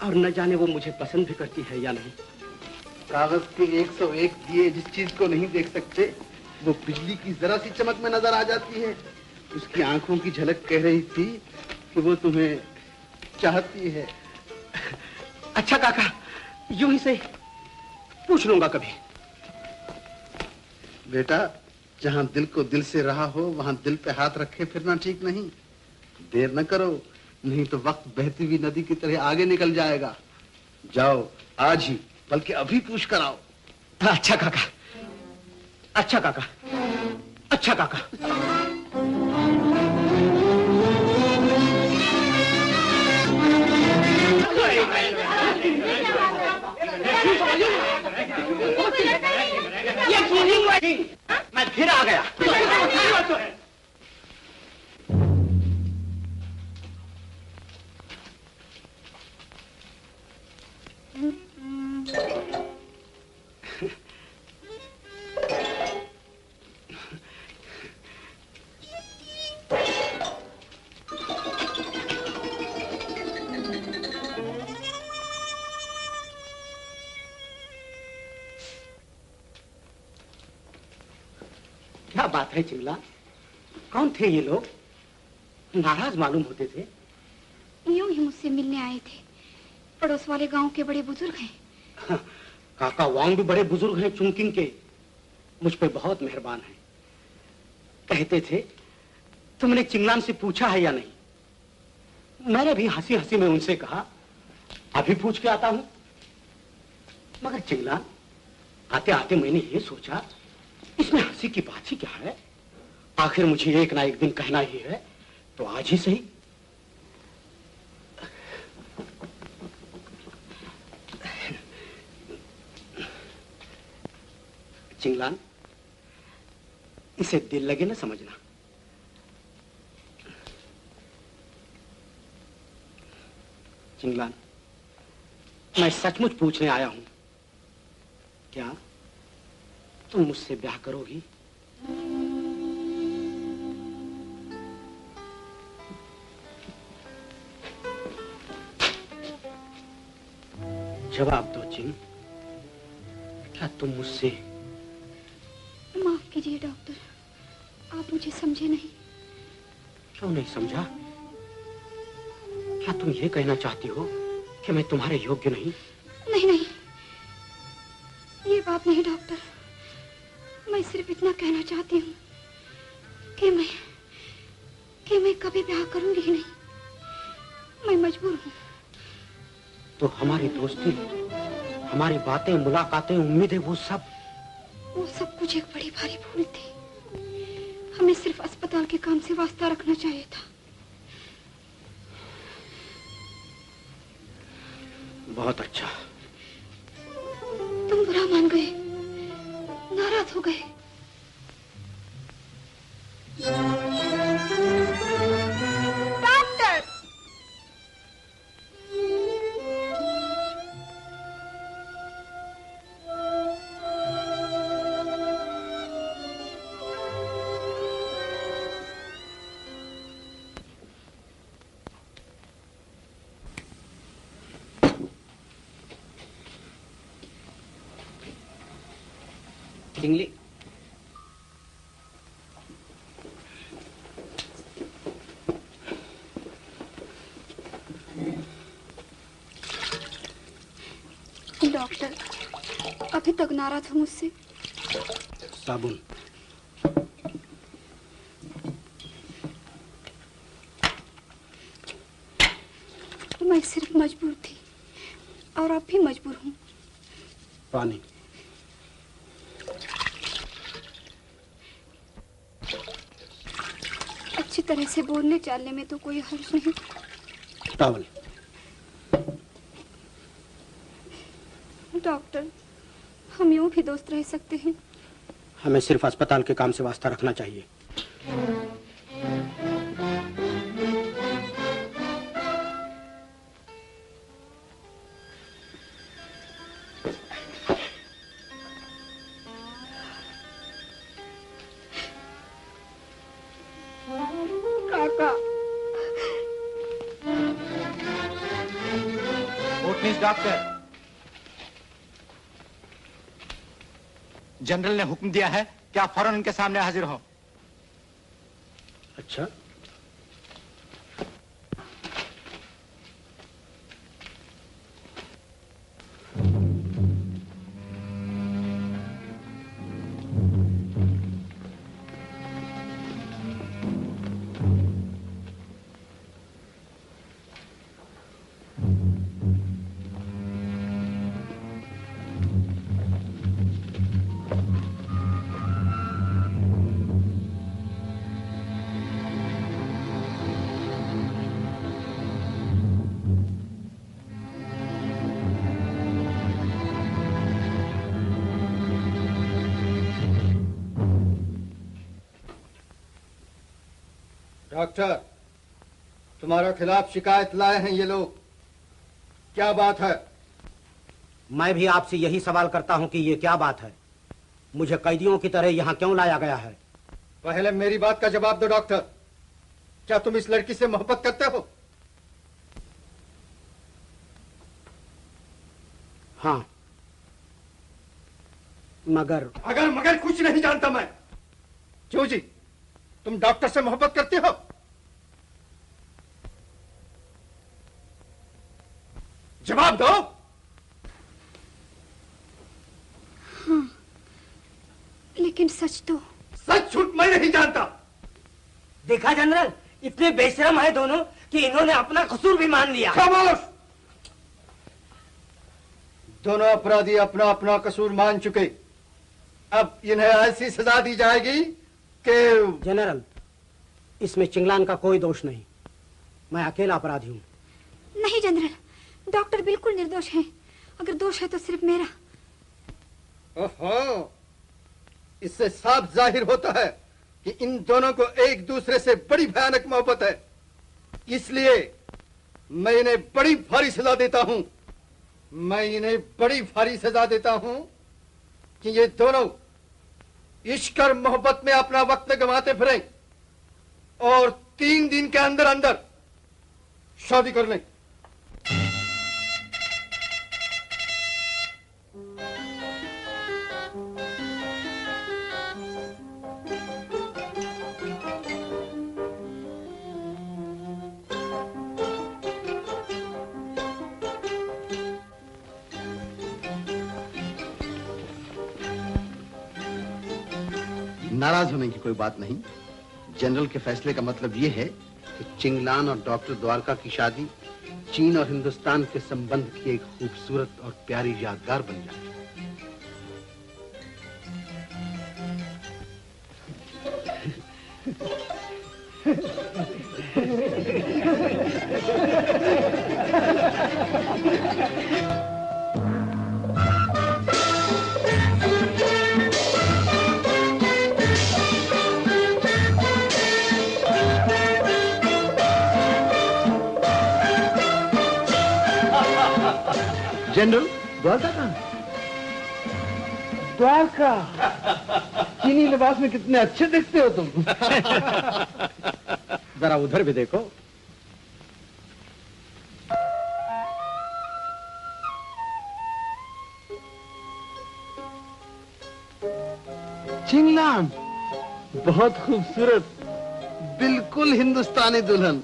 और न जाने वो मुझे पसंद भी करती है या नहीं। कागज के 101 दिए जिस चीज को नहीं देख सकते, वो बिजली की जरा सी चमक में नजर आ जाती है। उसकी आंखों की झलक कह रही थी कि वो तुम्हें चाहती है। अच्छा काका, यूं ही से पूछ लूंगा कभी। बेटा, जहां दिल को दिल से रहा हो वहां दिल पे हाथ रखे फिरना ठीक नहीं। देर न करो, नहीं तो वक्त बहती हुई नदी की तरह आगे निकल जाएगा। जाओ आज ही, बल्कि अभी पूछ कर आओ। अच्छा काका, अच्छा काका, अच्छा काका। मैं फिर आ गया। क्या बात है चिंगला? कौन थे ये लोग? नाराज मालूम होते थे। यूं ही मुझसे मिलने आए थे, पड़ोस वाले गांव के बड़े बुजुर्ग हैं। काका वांग भी बड़े बुजुर्ग हैं चुंकिंग के, मुझ पे बहुत मेहरबान हैं। कहते थे तुमने चिंगलान से पूछा है या नहीं। मैंने भी हंसी हंसी में उनसे कहा अभी पूछ के आता हूं। मगर चिंगलान आते आते मैंने ये सोचा इसमें हंसी की बात ही क्या है, आखिर मुझे एक ना एक दिन कहना ही है तो आज ही सही। चिंगलान इसे दिल लगे ना समझना। चिंगलान मैं सचमुच पूछने आया हूं, क्या तुम मुझसे ब्याह करोगी? जवाब दो चिंग, क्या तुम मुझसे? माफ कीजिए डॉक्टर, आप मुझे समझे नहीं। क्यों नहीं समझा? क्या तुम ये कहना चाहती हो कि मैं तुम्हारे योग्य नहीं? नहीं नहीं, ये बात नहीं डॉक्टर। मैं सिर्फ इतना कहना चाहती हूँ कि मैं कभी ब्याह करूंगी ही नहीं। मैं मजबूर हूँ। तो हमारी दोस्ती, हमारी बातें, मुलाकातें, उम्मीदें, वो सब कुछ एक बड़ी भारी भूल थी। हमें सिर्फ अस्पताल के काम से वास्ता रखना चाहिए था। बहुत अच्छा। तुम बुरा मान गए, नाराज हो गए। डॉक्टर! चिंगली, डॉक्टर अभी तक नाराज हो मुझसे। साबुन। मैं सिर्फ मजबूर थी और अब भी मजबूर हूँ। पानी। अच्छी तरह से बोलने चालने में तो कोई हर्ज नहीं। टॉवल। डॉक्टर हम यूं भी दोस्त रह सकते हैं। हमें सिर्फ अस्पताल के काम से वास्ता रखना चाहिए। काका। डॉक्टर, जनरल ने हुक्म दिया है कि आप फौरन उनके सामने हाजिर हो। अच्छा, डॉक्टर, तुम्हारे खिलाफ शिकायत लाए हैं ये लोग, क्या बात है? मैं भी आपसे यही सवाल करता हूं कि ये क्या बात है? मुझे कैदियों की तरह यहाँ क्यों लाया गया है? पहले मेरी बात का जवाब दो डॉक्टर, क्या तुम इस लड़की से मोहब्बत करते हो? हाँ, मगर मगर कुछ नहीं जानता मैं। क्यों जी, तुम डॉक्टर से मोहब्बत करते हो? जवाब दो। हाँ, लेकिन सच तो। सच झूठ मैं नहीं जानता। देखा जनरल, इतने बेशरम है दोनों कि इन्होंने अपना कसूर भी मान लिया। खामोश! दोनों अपराधी अपना अपना कसूर मान चुके। अब इन्हें ऐसी सजा दी जाएगी कि जनरल, इसमें चिंगलान का कोई दोष नहीं। मैं अकेला अपराधी हूँ। नहीं जनरल, डॉक्टर बिल्कुल निर्दोष हैं। अगर दोष है तो सिर्फ मेरा। ओहो, इससे साफ जाहिर होता है कि इन दोनों को एक दूसरे से बड़ी भयानक मोहब्बत है। इसलिए मैं इन्हें बड़ी भारी सजा देता हूं। मैं इन्हें बड़ी भारी सजा देता हूं कि ये दोनों इश्क और मोहब्बत में अपना वक्त गंवाते फिरें और 3 दिन के अंदर अंदर शादी कर लें। नाराज होने की कोई बात नहीं। जनरल के फैसले का मतलब यह है कि चिंगलान और डॉक्टर द्वारका की शादी चीन और हिंदुस्तान के संबंध की एक खूबसूरत और प्यारी यादगार बन जाए। जनरल, द्वारका कहाँ? द्वारका, चीनी लिबास में कितने अच्छे दिखते हो तुम। जरा उधर भी देखो। चिंगलान, बहुत खूबसूरत, बिल्कुल हिंदुस्तानी दुल्हन।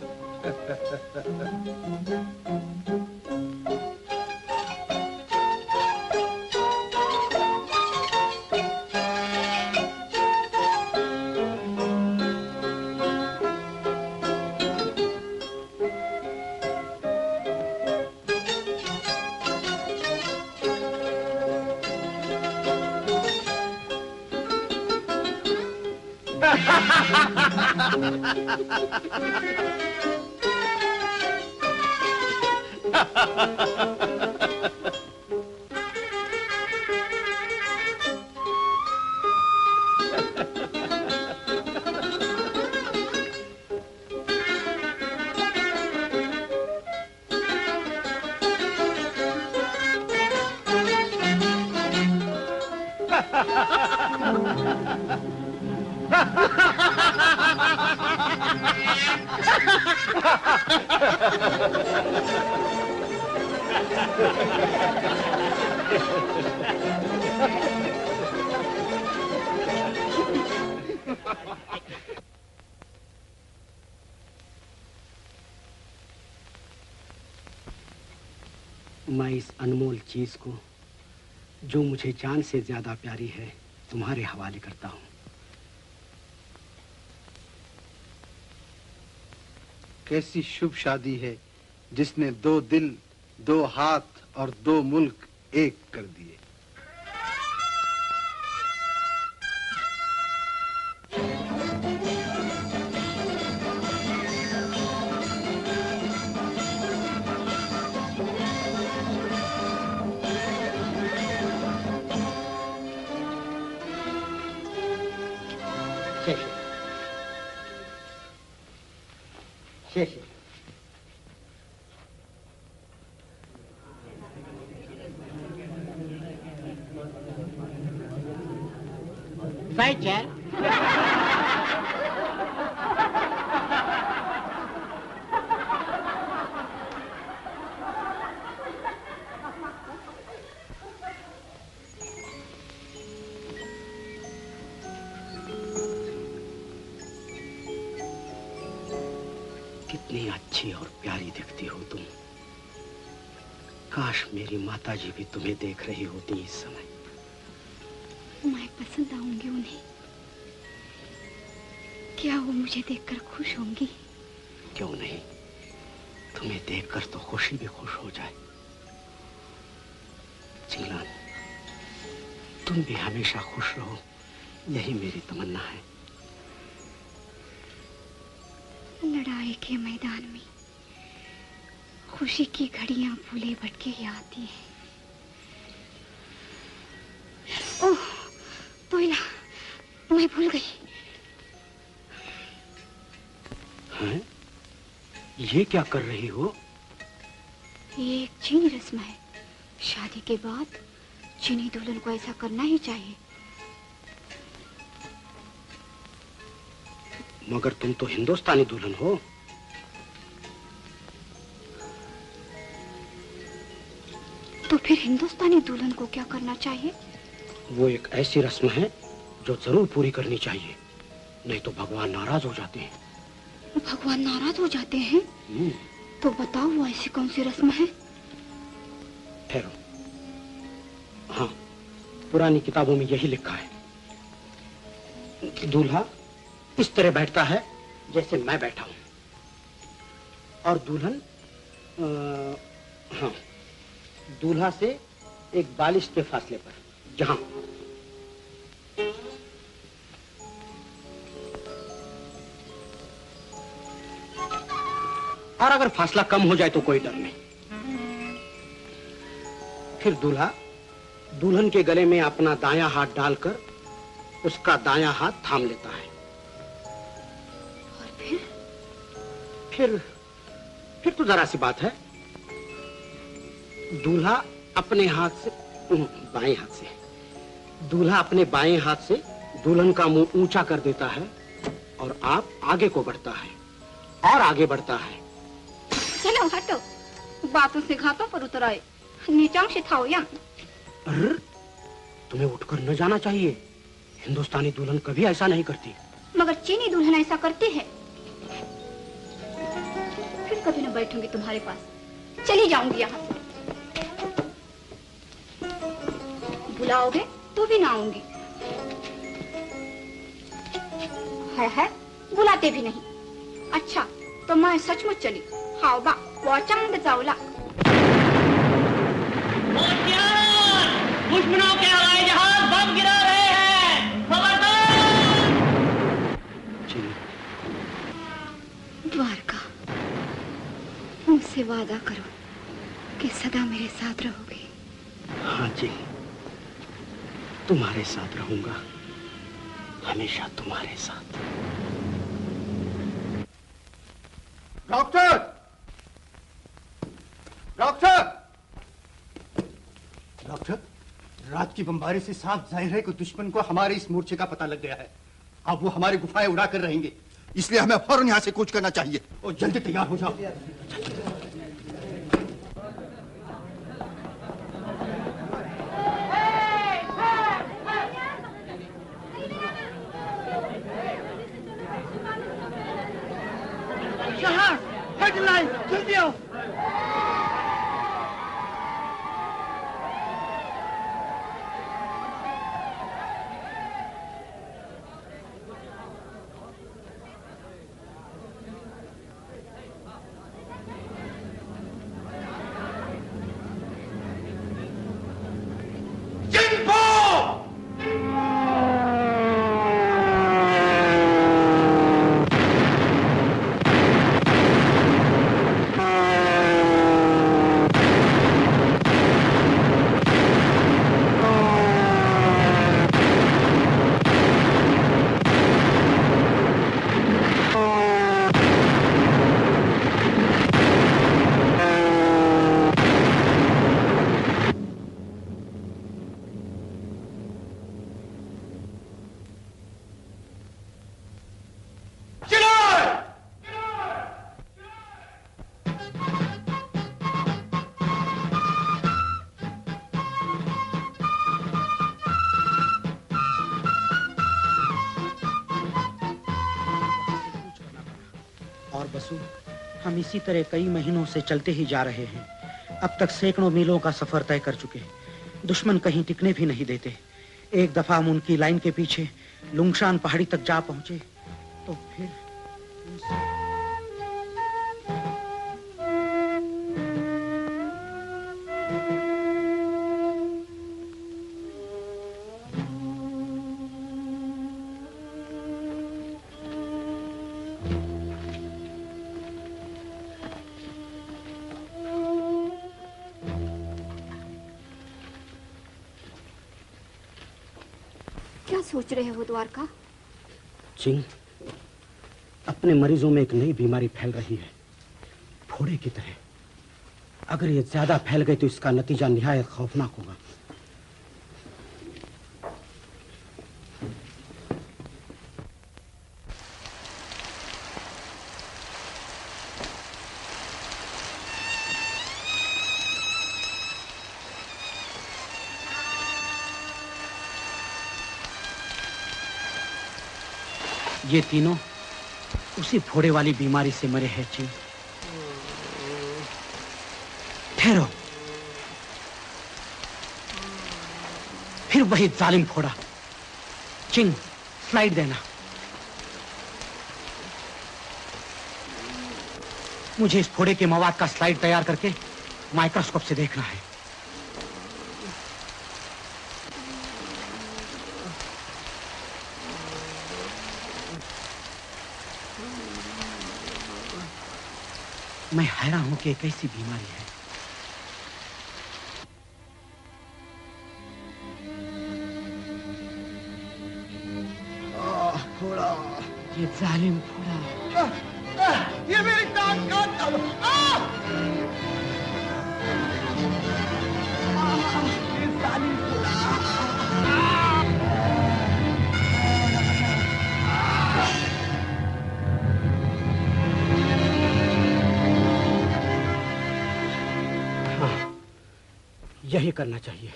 मैं इस अनमोल चीज को, जो मुझे जान से ज्यादा प्यारी है, तुम्हारे हवाले करता हूँ। कैसी शुभ शादी है जिसने 2 दिल, 2 हाथ और 2 मुल्क एक कर दिए। शेष चेयर। कितनी अच्छी और प्यारी दिखती हो तुम। काश मेरी माताजी भी तुम्हें देख रही होती इस समय। मैं पसंद आऊंगी उन्हें। क्या वो मुझे देखकर खुश होंगी? क्यों नहीं, तुम्हें देखकर तो खुशी भी खुश हो जाए। चिंगलान, तुम भी हमेशा खुश रहो, यही मेरी तमन्ना है। लड़ाई के मैदान में खुशी की घड़ियां भूले भटके ही आती हैं। ओह, तोयला, मैं भूल गई। हैं? ये क्या कर रही हो? ये एक चीनी रस्म है। शादी के बाद चीनी दुल्हन को ऐसा करना ही चाहिए। मगर तुम तो हिंदुस्तानी दुल्हन हो। तो फिर हिंदुस्तानी दुल्हन को क्या करना चाहिए? वो एक ऐसी रस्म है जो जरूर पूरी करनी चाहिए, नहीं तो भगवान नाराज हो जाते हैं। भगवान नाराज हो जाते हैं? तो बताओ वो ऐसी कौन सी रस्म है? ठहरो। हाँ, पुरानी किताबों में यही लिखा है। दूल्हा इस तरह बैठता है जैसे मैं बैठा हूं, और दुल्हन हाँ, दूल्हा से एक बालिश के फासले पर, जहां और अगर फासला कम हो जाए तो कोई डर नहीं। फिर दूल्हा दुल्हन के गले में अपना दायां हाथ डालकर उसका दायां हाथ थाम लेता है। और फिर तो जरा सी बात है। दूल्हा अपने हाथ से बाएं हाथ से दूल्हा अपने बाएं हाथ से दुल्हन का मुंह ऊंचा कर देता है और आप आगे को बढ़ता है और आगे बढ़ता है। चलो हटो, बातों से घातों पर उतर आए। नीचांग से थाओ या। तुम्हें उठकर न जाना चाहिए। हिंदुस्तानी दुल्हन कभी ऐसा नहीं करती। मगर चीनी दुल्हन ऐसा करती है। फिर कभी न बैठूंगी तुम्हारे पास, चली जाऊंगी यहाँ से। बुलाओगे तो भी ना आऊंगी। है बुलाते भी नहीं। अच्छा तो मैं सचमुच चली। हाओ बा, वो चंद चावला। दुश्मनों के हवाई जहाज बम गिरा रहे हैं, खबरदार! द्वारका, मुझसे वादा करो कि सदा मेरे साथ रहोगे। हाँ जी, तुम्हारे साथ रहूंगा, हमेशा तुम्हारे साथ। डॉक्टर! डॉक्टर! डॉक्टर, रात की बमबारी से साफ जाहिर है कि दुश्मन को हमारे इस मोर्चे का पता लग गया है। अब वो हमारी गुफाएं उड़ा कर रहेंगे, इसलिए हमें फौरन यहाँ से कूच करना चाहिए। और जल्दी तैयार हो जाओ। शहर, हेडलाइन, जल्दी आओ। हम इसी तरह कई महीनों से चलते ही जा रहे हैं। अब तक सैकड़ों मीलों का सफर तय कर चुके। दुश्मन कहीं टिकने भी नहीं देते। एक दफा हम उनकी लाइन के पीछे लुंगशान पहाड़ी तक जा पहुंचे तो फिर क्या सोच रहे हो द्वारका? चिंग, अपने मरीजों में एक नई बीमारी फैल रही है, फोड़े की तरह। अगर ये ज्यादा फैल गई तो इसका नतीजा निहायत खौफनाक होगा। ये तीनों उसी फोड़े वाली बीमारी से मरे हैं चिंग। ठहरो, फिर वही जालिम फोड़ा। चिंग, स्लाइड देना। मुझे इस फोड़े के मवाद का स्लाइड तैयार करके माइक्रोस्कोप से देखना है। मैं हैरान हूं कि एक ऐसी बीमारी है। फोड़ा, ये जालिम फोड़ा। ये मेरी टांग काटता है। ये जालिम फोड़ा। यही करना चाहिए।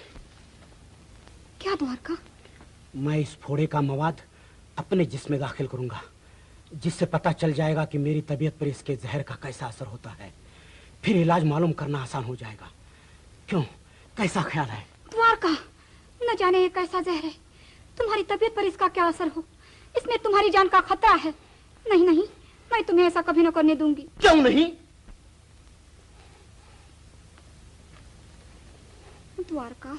क्या द्वारका? मैं इस फोड़े का मवाद अपने जिस्म में दाखिल करूंगा, जिससे पता चल जाएगा कि मेरी तबीयत पर इसके जहर का कैसा असर होता है। फिर इलाज मालूम करना आसान हो जाएगा। क्यों, कैसा ख्याल है? द्वारका, न जाने ये कैसा जहर है, तुम्हारी तबीयत पर इसका क्या असर हो। इसमें तुम्हारी जान का खतरा है। नहीं नहीं, मैं तुम्हें ऐसा कभी न करने दूंगी। क्यों नहीं? द्वारका,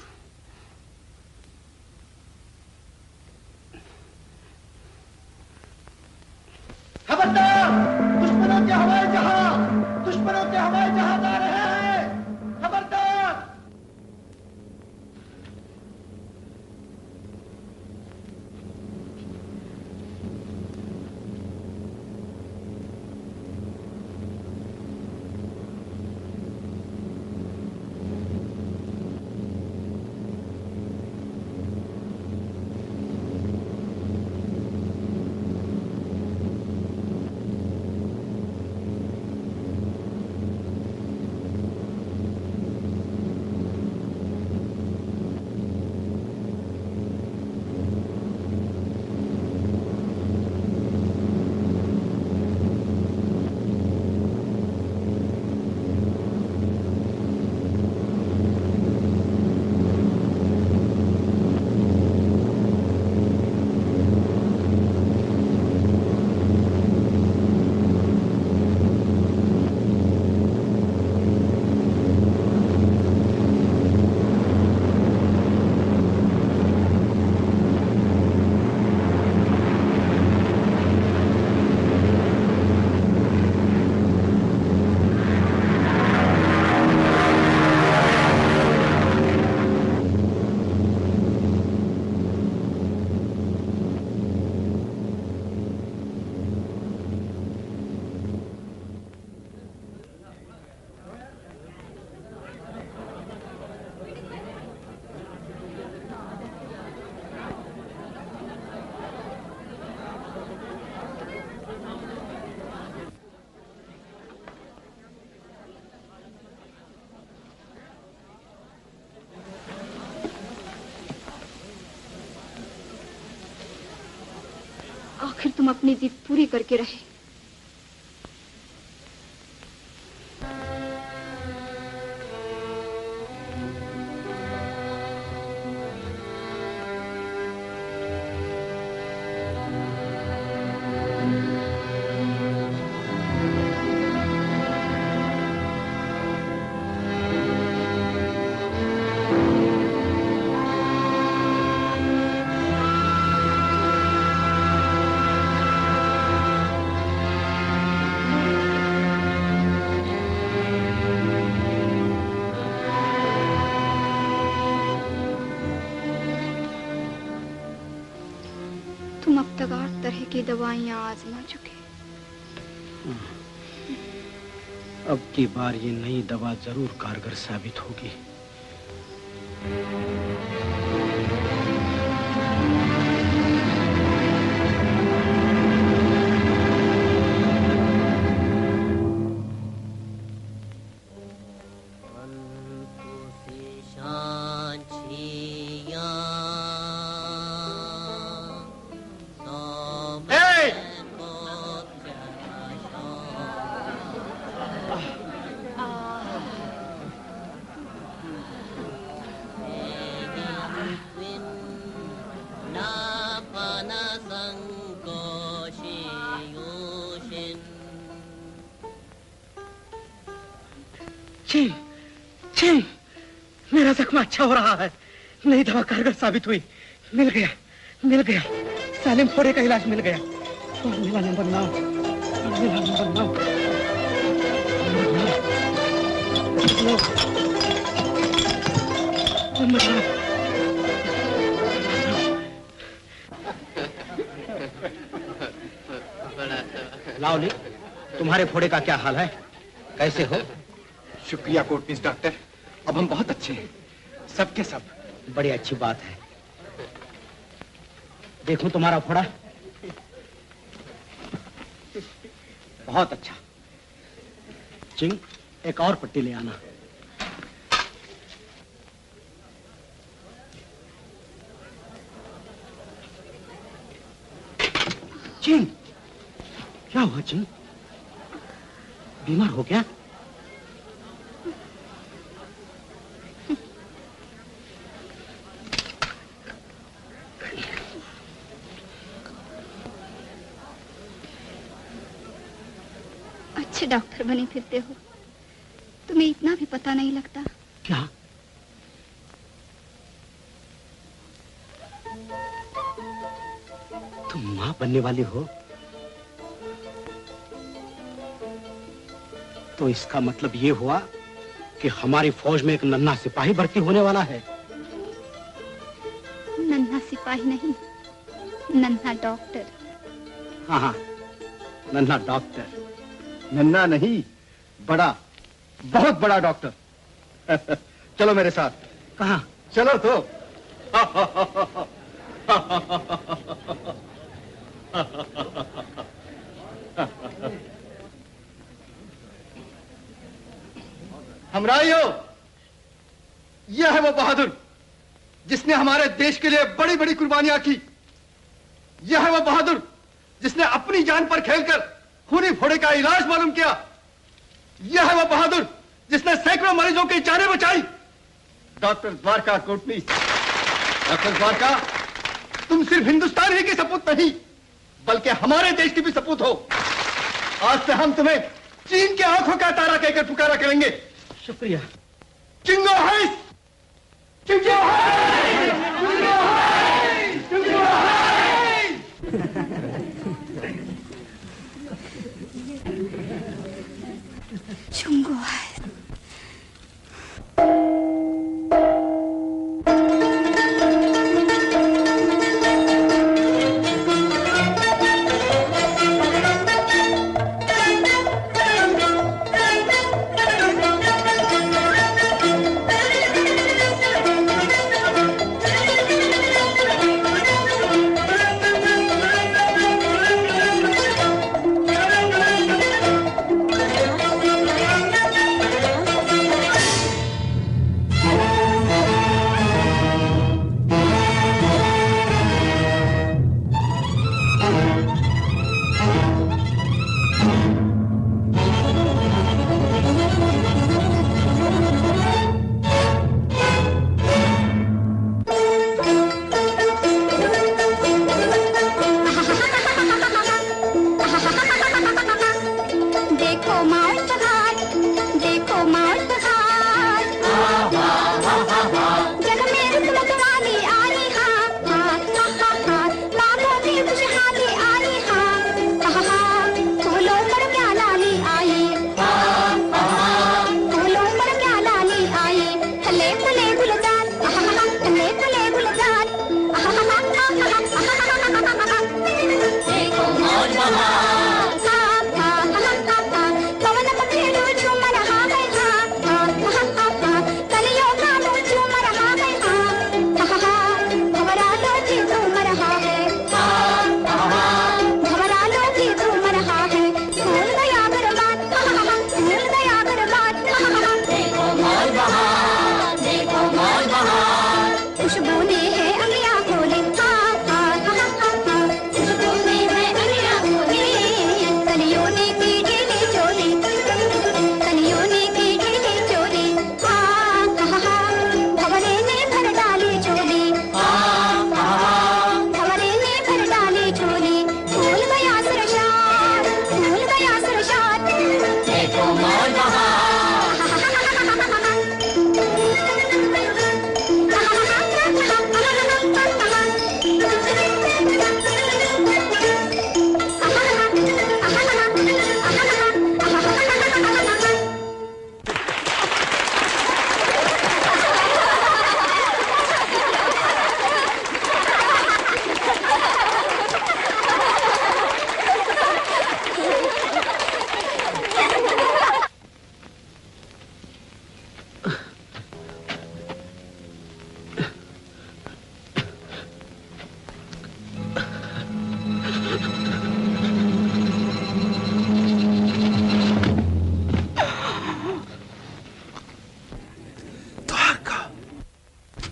खबरदार! दुश्मनों के हवाई जहाज, दुश्मनों के हवाई जहाज आ रहे हैं। खबरदार! आखिर तुम अपनी जिद पूरी करके रहे। अब तक 8 तरह की दवाइयां आजमा चुके। अब की बार ये नई दवा जरूर कारगर साबित होगी। मेरा जख्म अच्छा हो रहा है। नई दवा कारगर साबित हुई। मिल गया। सालिम फोड़े का इलाज मिल गया। और मिला नंबर 9। लाओली, तुम्हारे फोड़े का क्या हाल है? कैसे हो? शुक्रिया कोटनीस डॉक्टर, अब हम बहुत अच्छे हैं, सबके सब। बड़ी अच्छी बात है। देखूं तुम्हारा फोड़ा? बहुत अच्छा। चिंग, एक और पट्टी ले आना। चिंग, क्या हुआ चिंग? बीमार हो क्या? अच्छे डॉक्टर बने फिरते हो, तुम्हें इतना भी पता नहीं लगता? क्या? तुम मां बनने वाली हो? तो इसका मतलब ये हुआ कि हमारी फौज में एक नन्हा सिपाही भर्ती होने वाला है। नन्हा सिपाही नहीं, नन्हा डॉक्टर। हाँ, नन्हा डॉक्टर। नन्हा नहीं, बड़ा, बहुत बड़ा डॉक्टर। चलो मेरे साथ। कहाँ? चलो तो। हमराइयो, यह है वो बहादुर जिसने हमारे देश के लिए बड़ी बड़ी कुर्बानियां की। यह है वो बहादुर जिसने अपनी जान पर खेलकर खूनी फोड़े का इलाज मालूम किया। यह है वो बहादुर जिसने सैकड़ों मरीजों की जानें बचाई। डॉक्टर द्वारका कोटनीस। डॉक्टर द्वारका, तुम सिर्फ हिंदुस्तान ही की सपूत नहीं, बल्कि हमारे देश की भी सपूत हो। आज से हम तुम्हें चीन के आंखों का तारा कहकर पुकारा करेंगे। शुक्रिया। चिंगो हाइस! चिंगो हाइस! चिंगो हाइस! चिंगो हाइस! चुंगो है।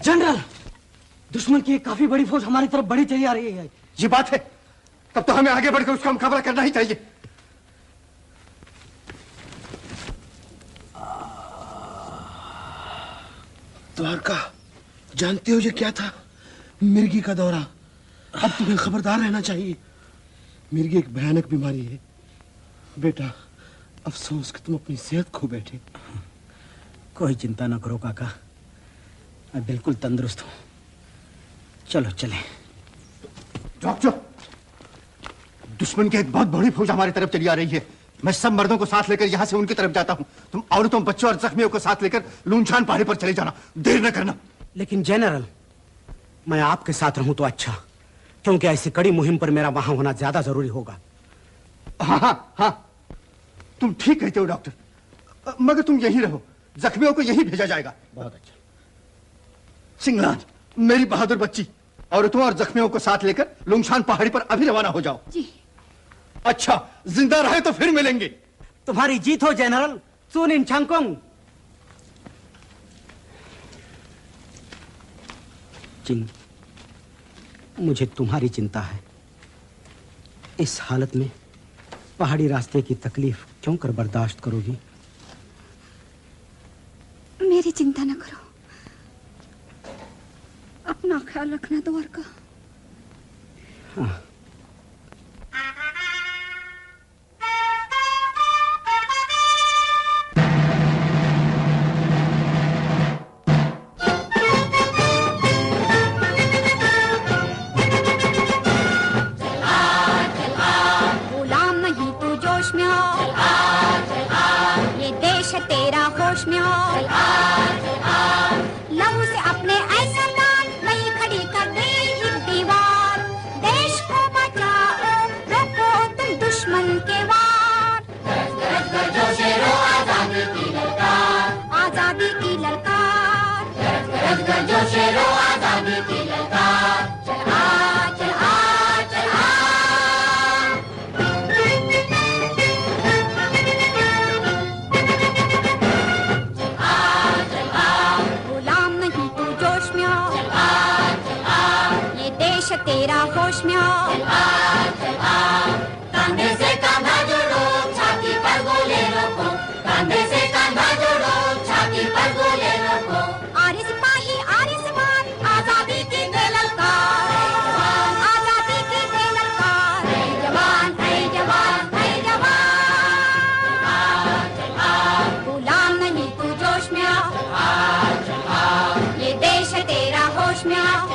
जनरल, दुश्मन की एक काफी बड़ी फौज हमारी तरफ बढ़ी चली आ रही है। ये बात है, तब तो हमें आगे बढ़कर उसका मुकाबला करना ही चाहिए। द्वारका, जानते हो ये क्या था? मिर्गी का दौरा। अब तुम्हें खबरदार रहना चाहिए। मिर्गी एक भयानक बीमारी है बेटा। अफसोस कि तुम अपनी सेहत खो बैठे। कोई चिंता न करो काका, मैं बिल्कुल तंदुरुस्त हूँ। चलो चलें। डॉक्टर, दुश्मन की एक बहुत बड़ी फौज हमारी तरफ चली आ रही है। मैं सब मर्दों को साथ लेकर यहाँ से उनकी तरफ जाता हूँ। तुम औरतों, बच्चों और जख्मियों को साथ लेकर लूनछान पहाड़ी पर चले जाना, देर न करना। लेकिन जनरल, मैं आपके साथ रहूं तो अच्छा, क्योंकि ऐसी कड़ी मुहिम पर मेरा वहां होना ज्यादा जरूरी होगा। हाँ हाँ हाँ, तुम ठीक कहते हो डॉक्टर, मगर तुम यहीं रहो, जख्मियों को यहीं भेजा जाएगा। बहुत अच्छा। सिंगलाज, मेरी बहादुर बच्ची, औरतों और जख्मियों को साथ लेकर लुंगशान पहाड़ी पर अभी रवाना हो जाओ। जी। अच्छा, जिंदा रहे तो फिर मिलेंगे। तुम्हारी जीत हो जनरल। सुन इन छांगकोंग। चिंग, मुझे तुम्हारी चिंता है। इस हालत में पहाड़ी रास्ते की तकलीफ क्यों कर बर्दाश्त करोगी? मेरी चिंता न करो, अपना ख्याल रखना द्वारका। हाँ। तेरा होश में हो, लहू से अपने ऐसा प्राण नहीं खड़ी कर दे एक दीवार। देश को बचाओ, रोको तुम दुश्मन के वार। जोशेरो आजादी की ललकार, आजादी की ललकार। जोशेरो आजादी की ललकार। चल आ, चल आ, चल आ। तेरा होश में हो, कंधे से कंधा जोड़ो, छाती पर गोले रोको। कंधे से कंधा जोड़ो, छाती पर गोले रोको। आरे सिपाही, आरे समान, आजादी की दे ललकार, आजादी की दे ललकार। ऐ जवान, ऐ जवान, ऐ जवान। गुलाम नहीं तू जोश में आओ, ये देश है तेरा होश में आओ।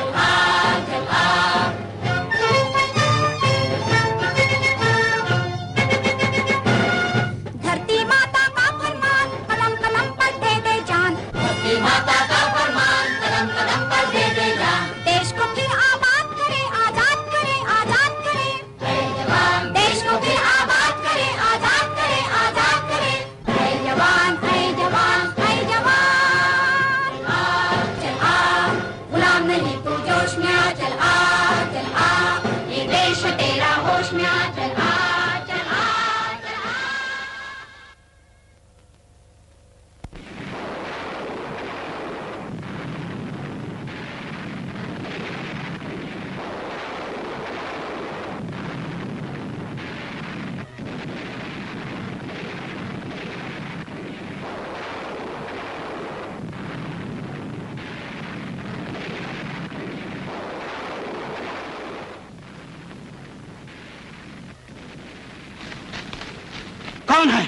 कौन है?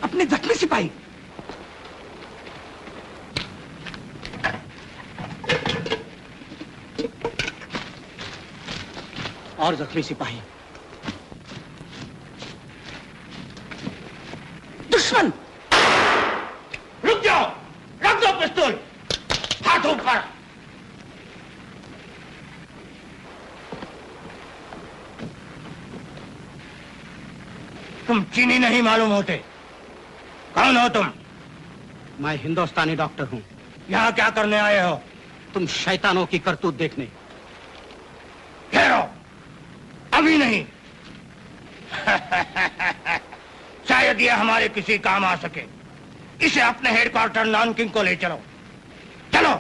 अपने जख्मी सिपाही। और जख्मी सिपाही दुश्मन। रुक जाओ, रख दो पिस्तौल, हाथ ऊपर। तुम चीनी नहीं मालूम होते, कौन हो तुम? मैं हिंदुस्तानी डॉक्टर हूँ। यहाँ क्या करने आए हो? तुम शैतानों की करतूत देखने। ठहरो, अभी नहीं। शायद ये हमारे किसी काम आ सके। इसे अपने हेडक्वार्टर नानकिंग को ले चलो। चलो।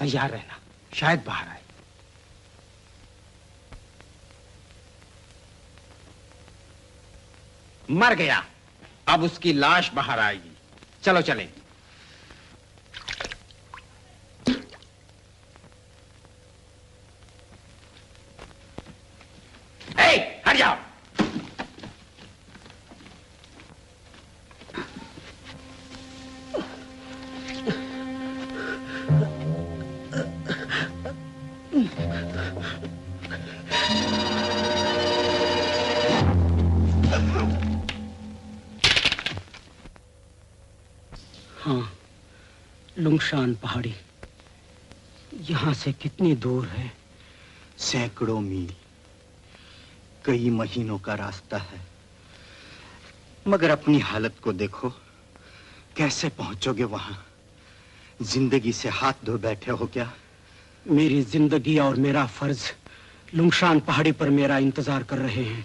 तैयार रहना, शायद बाहर आए। मर गया, अब उसकी लाश बाहर आएगी। चलो चलें। हट जाओ। हाँ, लुंगशान पहाड़ी यहाँ से कितनी दूर है? सैकड़ों मील, कई महीनों का रास्ता है। मगर अपनी हालत को देखो, कैसे पहुंचोगे वहां? जिंदगी से हाथ धो बैठे हो क्या? मेरी जिंदगी और मेरा फर्ज लुंगशान पहाड़ी पर मेरा इंतजार कर रहे हैं।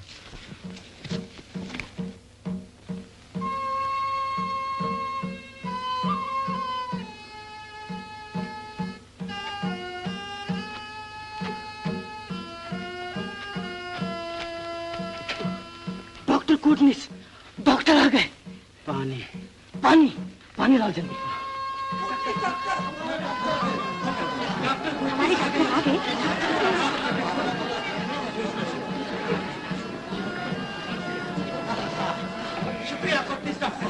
डॉक्टर गुडनेस, डॉक्टर आ गए। पानी पानी पानी लाओ जल्दी। हमारे डॉक्टर आ गए। शुक्रिया गुडनेस डॉक्टर।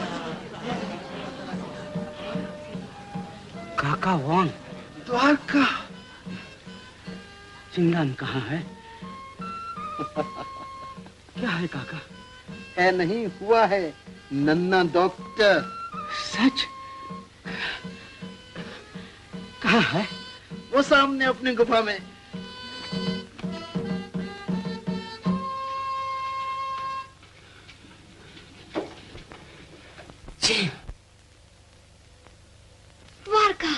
काका वांग, द्वारका। चिंगलान कहाँ है? क्या है काका? है नहीं, हुआ है नन्ना डॉक्टर। सच? कहाँ है? वो सामने अपनी गुफा में। द्वारका।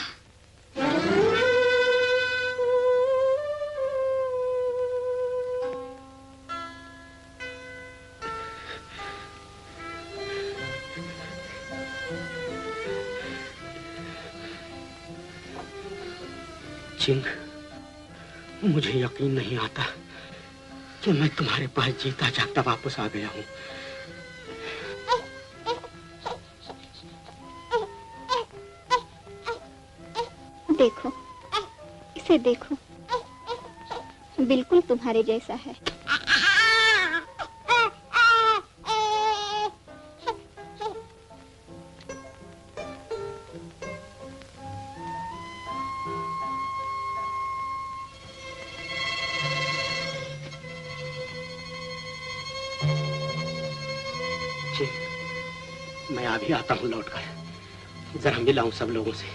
चिंग, मुझे यकीन नहीं आता कि मैं तुम्हारे पास जीता जागता वापस आ गया हूँ। देखो, इसे देखो, बिल्कुल तुम्हारे जैसा है। मैं अभी आता हूँ लौटकर, जरा मिलाऊं सब लोगों से।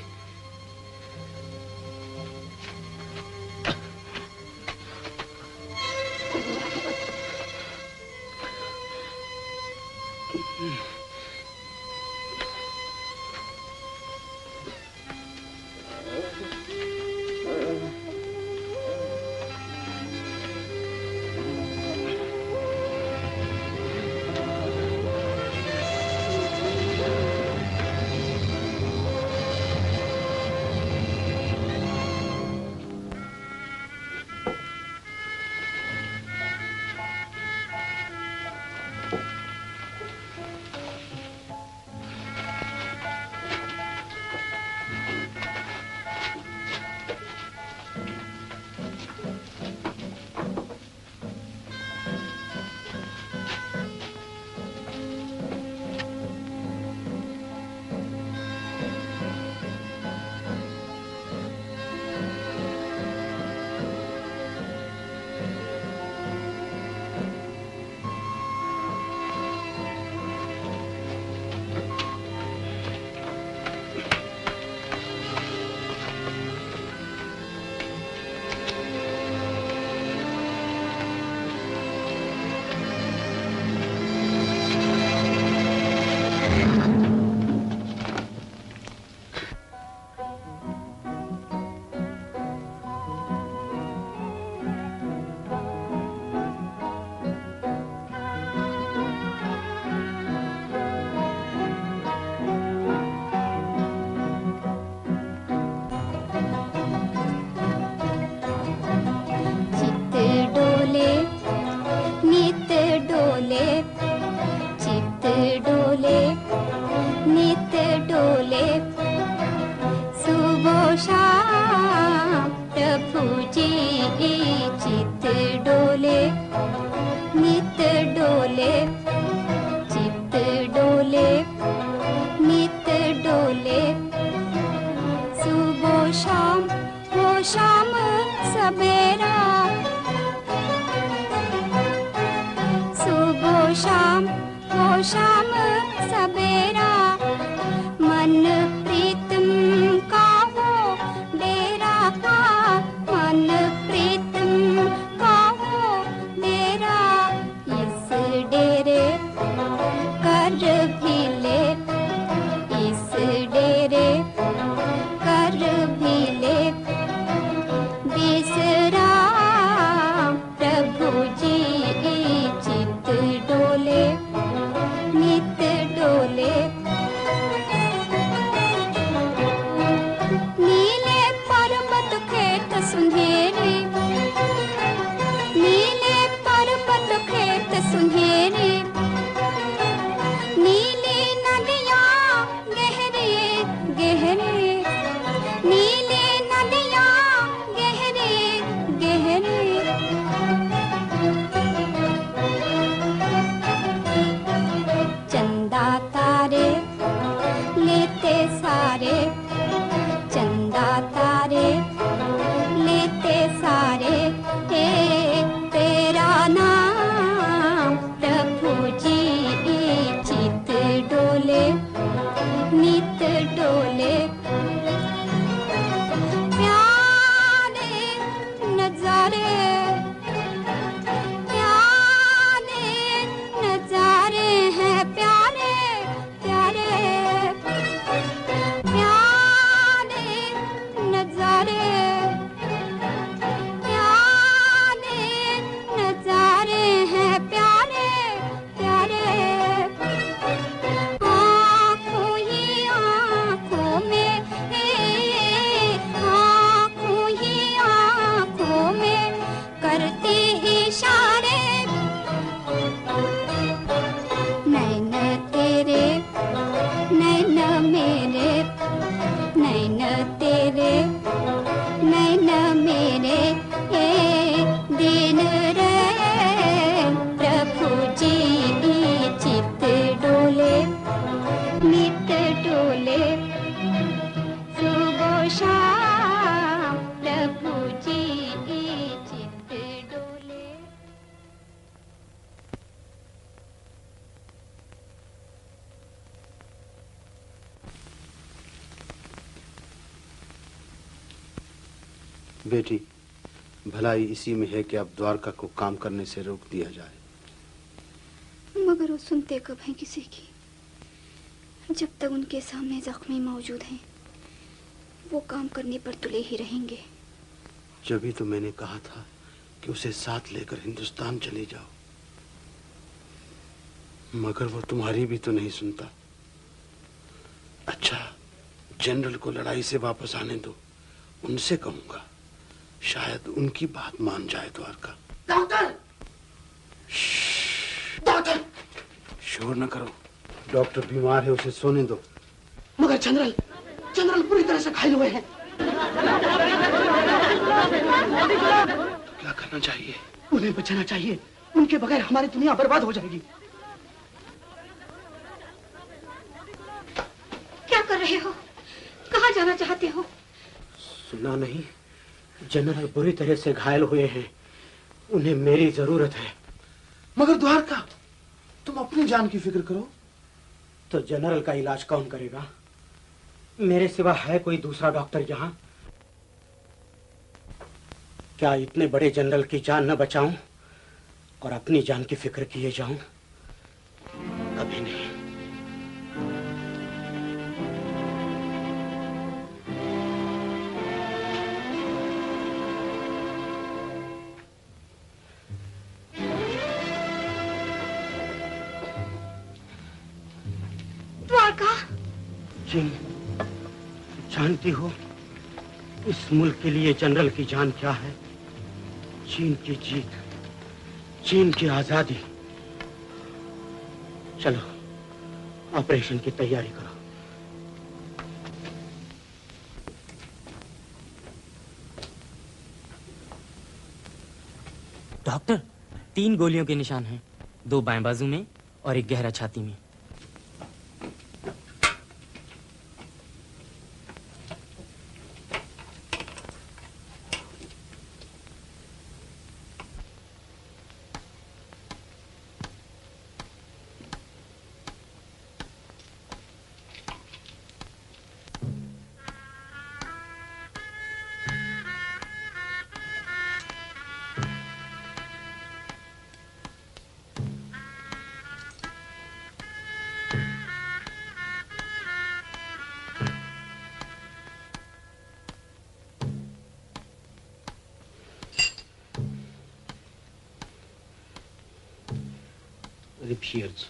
प्यारे नैन तेरे नैन मेरे दिन रे प्रभु जी चित डोले नित डोले सुबह शाम प्रभु जी चित डोले। बेटी, भलाई इसी में है कि अब द्वारका को काम करने से रोक दिया जाए। मगर वो सुनते कब हैं किसी की? जब तक उनके सामने जख्मी मौजूद हैं, वो काम करने पर तुले ही रहेंगे। जभी तो मैंने कहा था कि उसे साथ लेकर हिंदुस्तान चले जाओ, मगर वो तुम्हारी भी तो नहीं सुनता। अच्छा, जनरल को लड़ाई से वापस आने दो, उनसे कहूंगा, शायद उनकी बात मान जाए द्वारका। डॉक्टर! डॉक्टर! शोर न करो, डॉक्टर बीमार है, उसे सोने दो। मगर जनरल पूरी तरह से घायल हुए हैं। क्या करना चाहिए? उन्हें बचाना चाहिए, उनके बगैर हमारी दुनिया बर्बाद हो जाएगी। क्या कर रहे हो? कहाँ जाना चाहते हो? सुना नहीं, जनरल बुरी तरह से घायल हुए हैं, उन्हें मेरी जरूरत है। मगर द्वारका, तुम अपनी जान की फिक्र करो। तो जनरल का इलाज कौन करेगा? मेरे सिवा है कोई दूसरा डॉक्टर यहाँ? क्या इतने बड़े जनरल की जान न बचाऊं और अपनी जान की फिक्र किए जाऊं? कभी नहीं। जी, जानती हो इस मुल्क के लिए जनरल की जान क्या है? चीन की जीत, चीन की आजादी। चलो, ऑपरेशन की तैयारी करो। डॉक्टर, 3 गोलियों के निशान हैं, 2 बाएं बाजू में और एक गहरा छाती में। Repairs.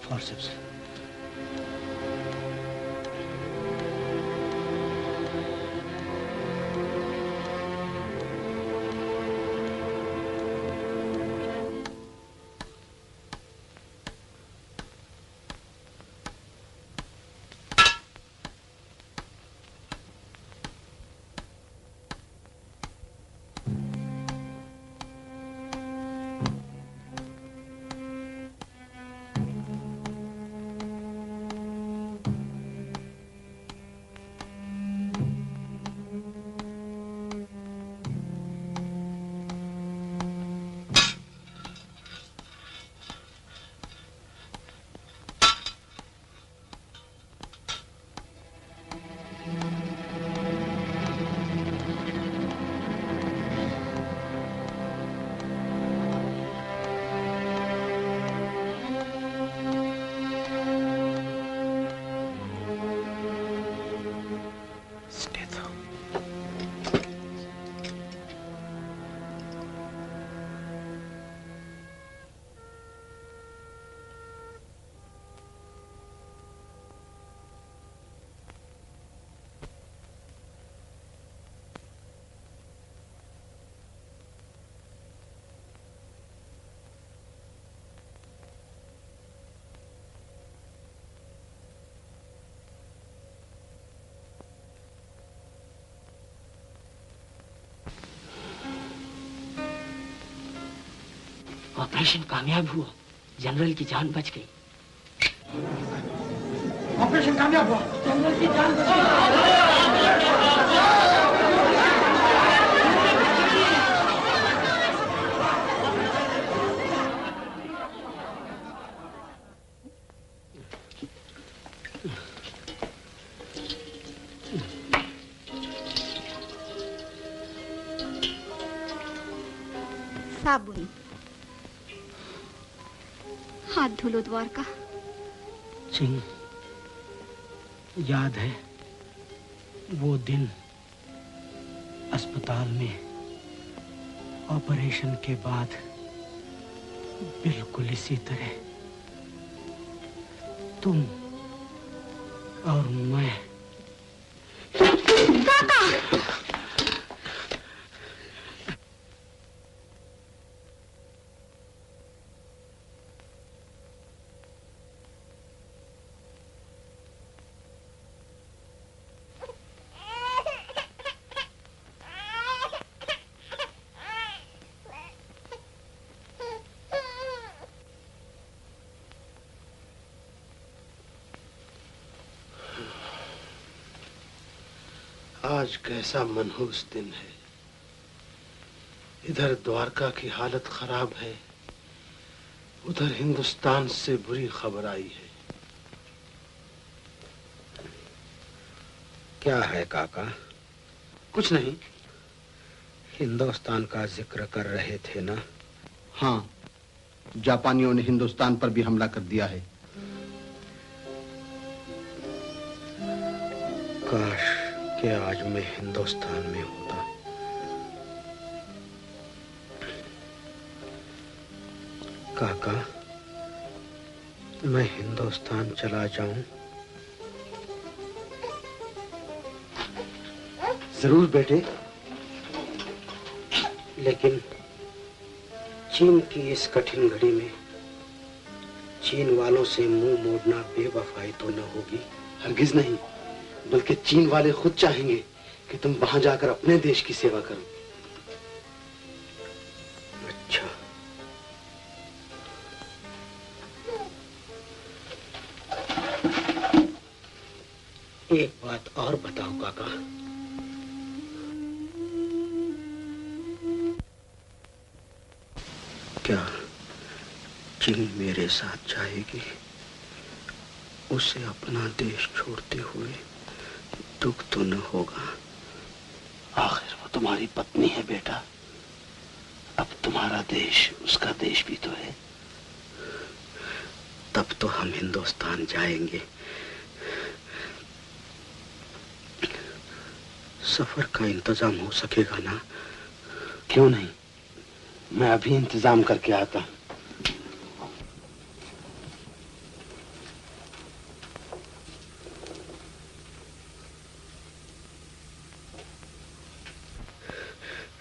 Forceps. ऑपरेशन कामयाब हुआ, जनरल की जान बच गई। ऑपरेशन कामयाब हुआ, जनरल की जान बच गई। साबुन, हाथ धो लो द्वारका। चिंग, याद है वो दिन अस्पताल में ऑपरेशन के बाद बिल्कुल इसी तरह तुम और मैं। काका! आज कैसा मनहूस दिन है। इधर द्वारका की हालत खराब है, उधर हिंदुस्तान से बुरी खबर आई है। क्या है काका? कुछ नहीं। हिंदुस्तान का जिक्र कर रहे थे ना? हाँ, जापानियों ने हिंदुस्तान पर भी हमला कर दिया है। काश कि आज मैं हिंदुस्तान में होता। काका, मैं हिंदुस्तान चला जाऊं? जरूर बेटे। लेकिन चीन की इस कठिन घड़ी में चीन वालों से मुंह मोड़ना बेवफाई तो न होगी? हरगिज नहीं, बल्कि चीन वाले खुद चाहेंगे कि तुम वहां जाकर अपने देश की सेवा करो। अच्छा। एक बात और बताओ काका। क्या चीन मेरे साथ जाएगी? उसे अपना देश छोड़ते हुए दुख तो न होगा? आखिर वो तुम्हारी पत्नी है बेटा। अब तुम्हारा देश उसका देश भी तो है। तब तो हम हिंदुस्तान जाएंगे। सफर का इंतजाम हो सकेगा ना? क्यों नहीं, मैं अभी इंतजाम करके आता हूं।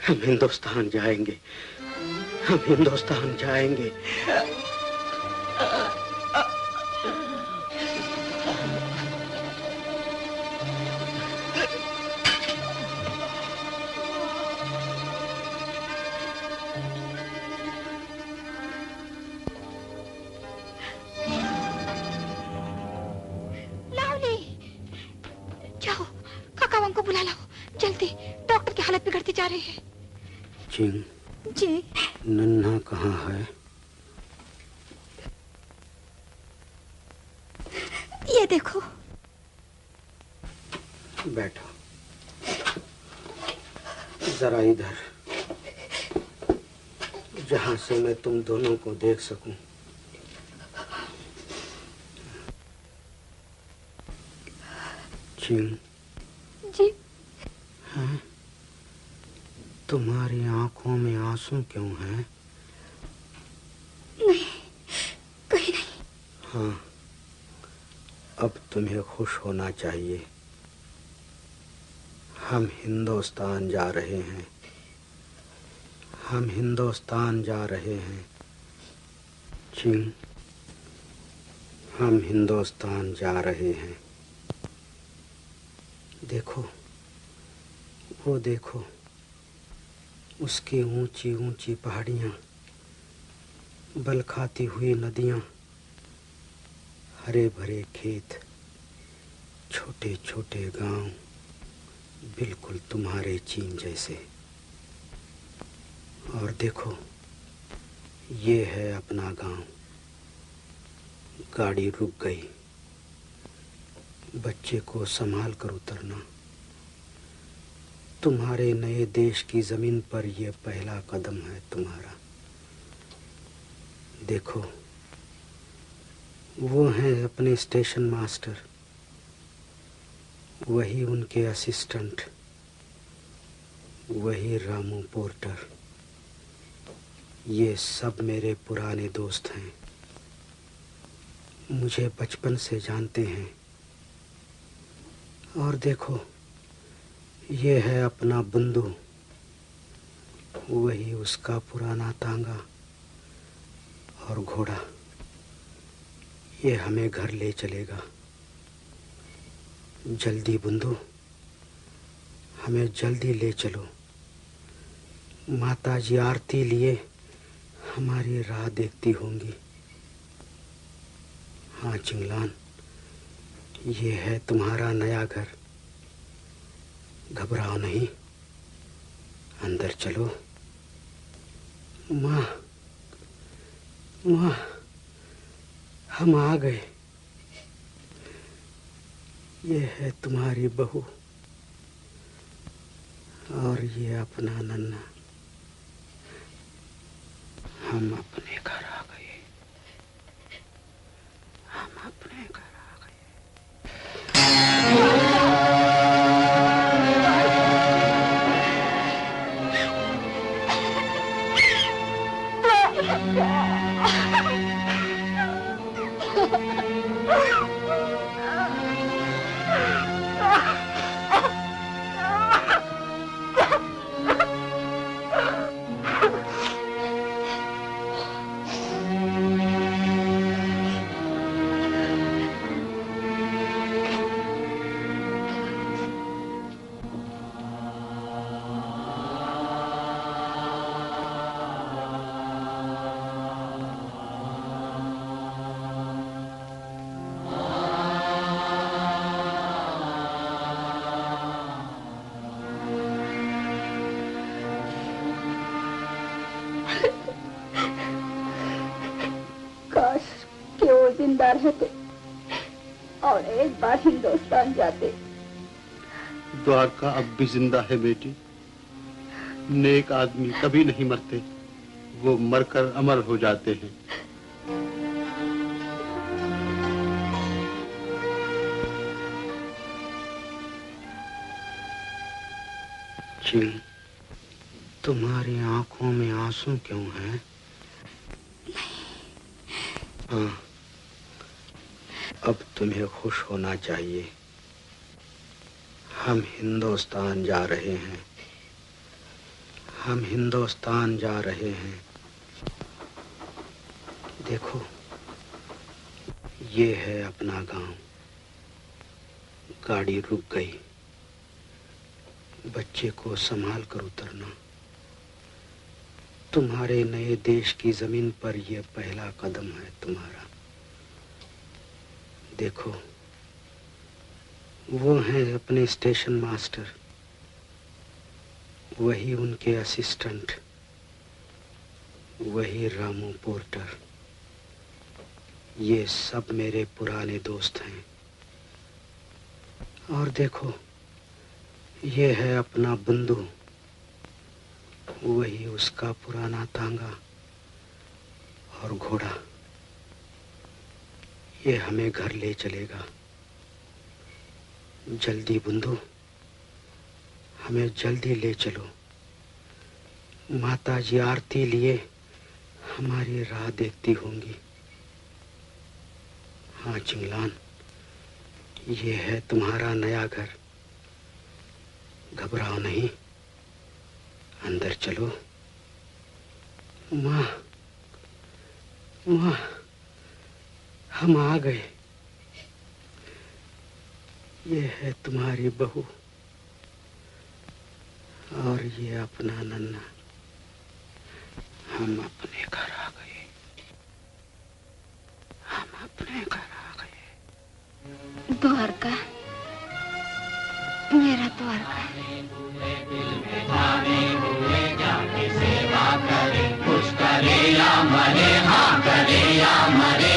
हम हिंदुस्तान जाएंगे, हम हिंदुस्तान जाएंगे। लावली, जाओ काका को बुला लाओ जल्दी, डॉक्टर की हालत बिगड़ती जा रही है। चिंग, जी। नन्हा कहाँ है? ये देखो। बैठो जरा इधर, जहां से मैं तुम दोनों को देख सकूं। चिंग। जी। हैं? तुम्हारी आंखों में आंसू क्यों हैं? नहीं, कहीं नहीं। हाँ, अब तुम्हें खुश होना चाहिए। हम हिंदुस्तान जा रहे हैं, हम हिंदुस्तान जा रहे हैं। चिंग, हम हिंदुस्तान जा रहे हैं। देखो, वो देखो, उसकी ऊंची ऊंची पहाड़ियां, बल खाती हुई नदियां, हरे भरे खेत, छोटे छोटे गांव, बिल्कुल तुम्हारे चीन जैसे। और देखो, ये है अपना गांव। गाड़ी रुक गई। बच्चे को संभाल कर उतरना। तुम्हारे नए देश की जमीन पर यह पहला कदम है तुम्हारा। देखो, वो हैं अपने स्टेशन मास्टर, वही उनके असिस्टेंट, वही रामू पोर्टर। ये सब मेरे पुराने दोस्त हैं, मुझे बचपन से जानते हैं। और देखो, ये है अपना बंधु, वही उसका पुराना तांगा और घोड़ा। ये हमें घर ले चलेगा। जल्दी बंधु, हमें जल्दी ले चलो। माताजी आरती लिए हमारी राह देखती होंगी। हाँ चिंगलान, ये है तुम्हारा नया घर। घबराओ नहीं, अंदर चलो। माँ, माँ, हम आ गए। ये है तुम्हारी बहू और ये अपना नन्ना। हम अपने घर आ गए। हम अपने घर आ जिंदा रहते और एक बार हिंदुस्तान जाते। द्वारका अब भी जिंदा है बेटी। नेक आदमी कभी नहीं मरते, वो मरकर अमर हो जाते हैं। चिंग, तुम्हारी आंखों में आंसू क्यों हैं? हाँ, अब तुम्हें खुश होना चाहिए। हम हिंदुस्तान जा रहे हैं। हम हिंदुस्तान जा रहे हैं। देखो, ये है अपना गांव। गाड़ी रुक गई। बच्चे को संभाल कर उतरना। तुम्हारे नए देश की जमीन पर यह पहला कदम है तुम्हारा। देखो, वो हैं अपने स्टेशन मास्टर, वही उनके असिस्टेंट, वही रामू पोर्टर। ये सब मेरे पुराने दोस्त हैं। और देखो, ये है अपना बंधु, वही उसका पुराना तांगा और घोड़ा। ये हमें घर ले चलेगा। जल्दी बंधु, हमें जल्दी ले चलो। माताजी आरती लिए हमारी राह देखती होंगी। हाँ चिंगलान, ये है तुम्हारा नया घर। घबराओ नहीं, अंदर चलो। माँ, माँ, हम आ गए। ये है तुम्हारी बहू और ये अपना नन्ना। हम अपने घर आ गए। द्वारका, मेरा द्वारका। सेवा करे, कुछ करे या मरे, हाँ करे या मरे।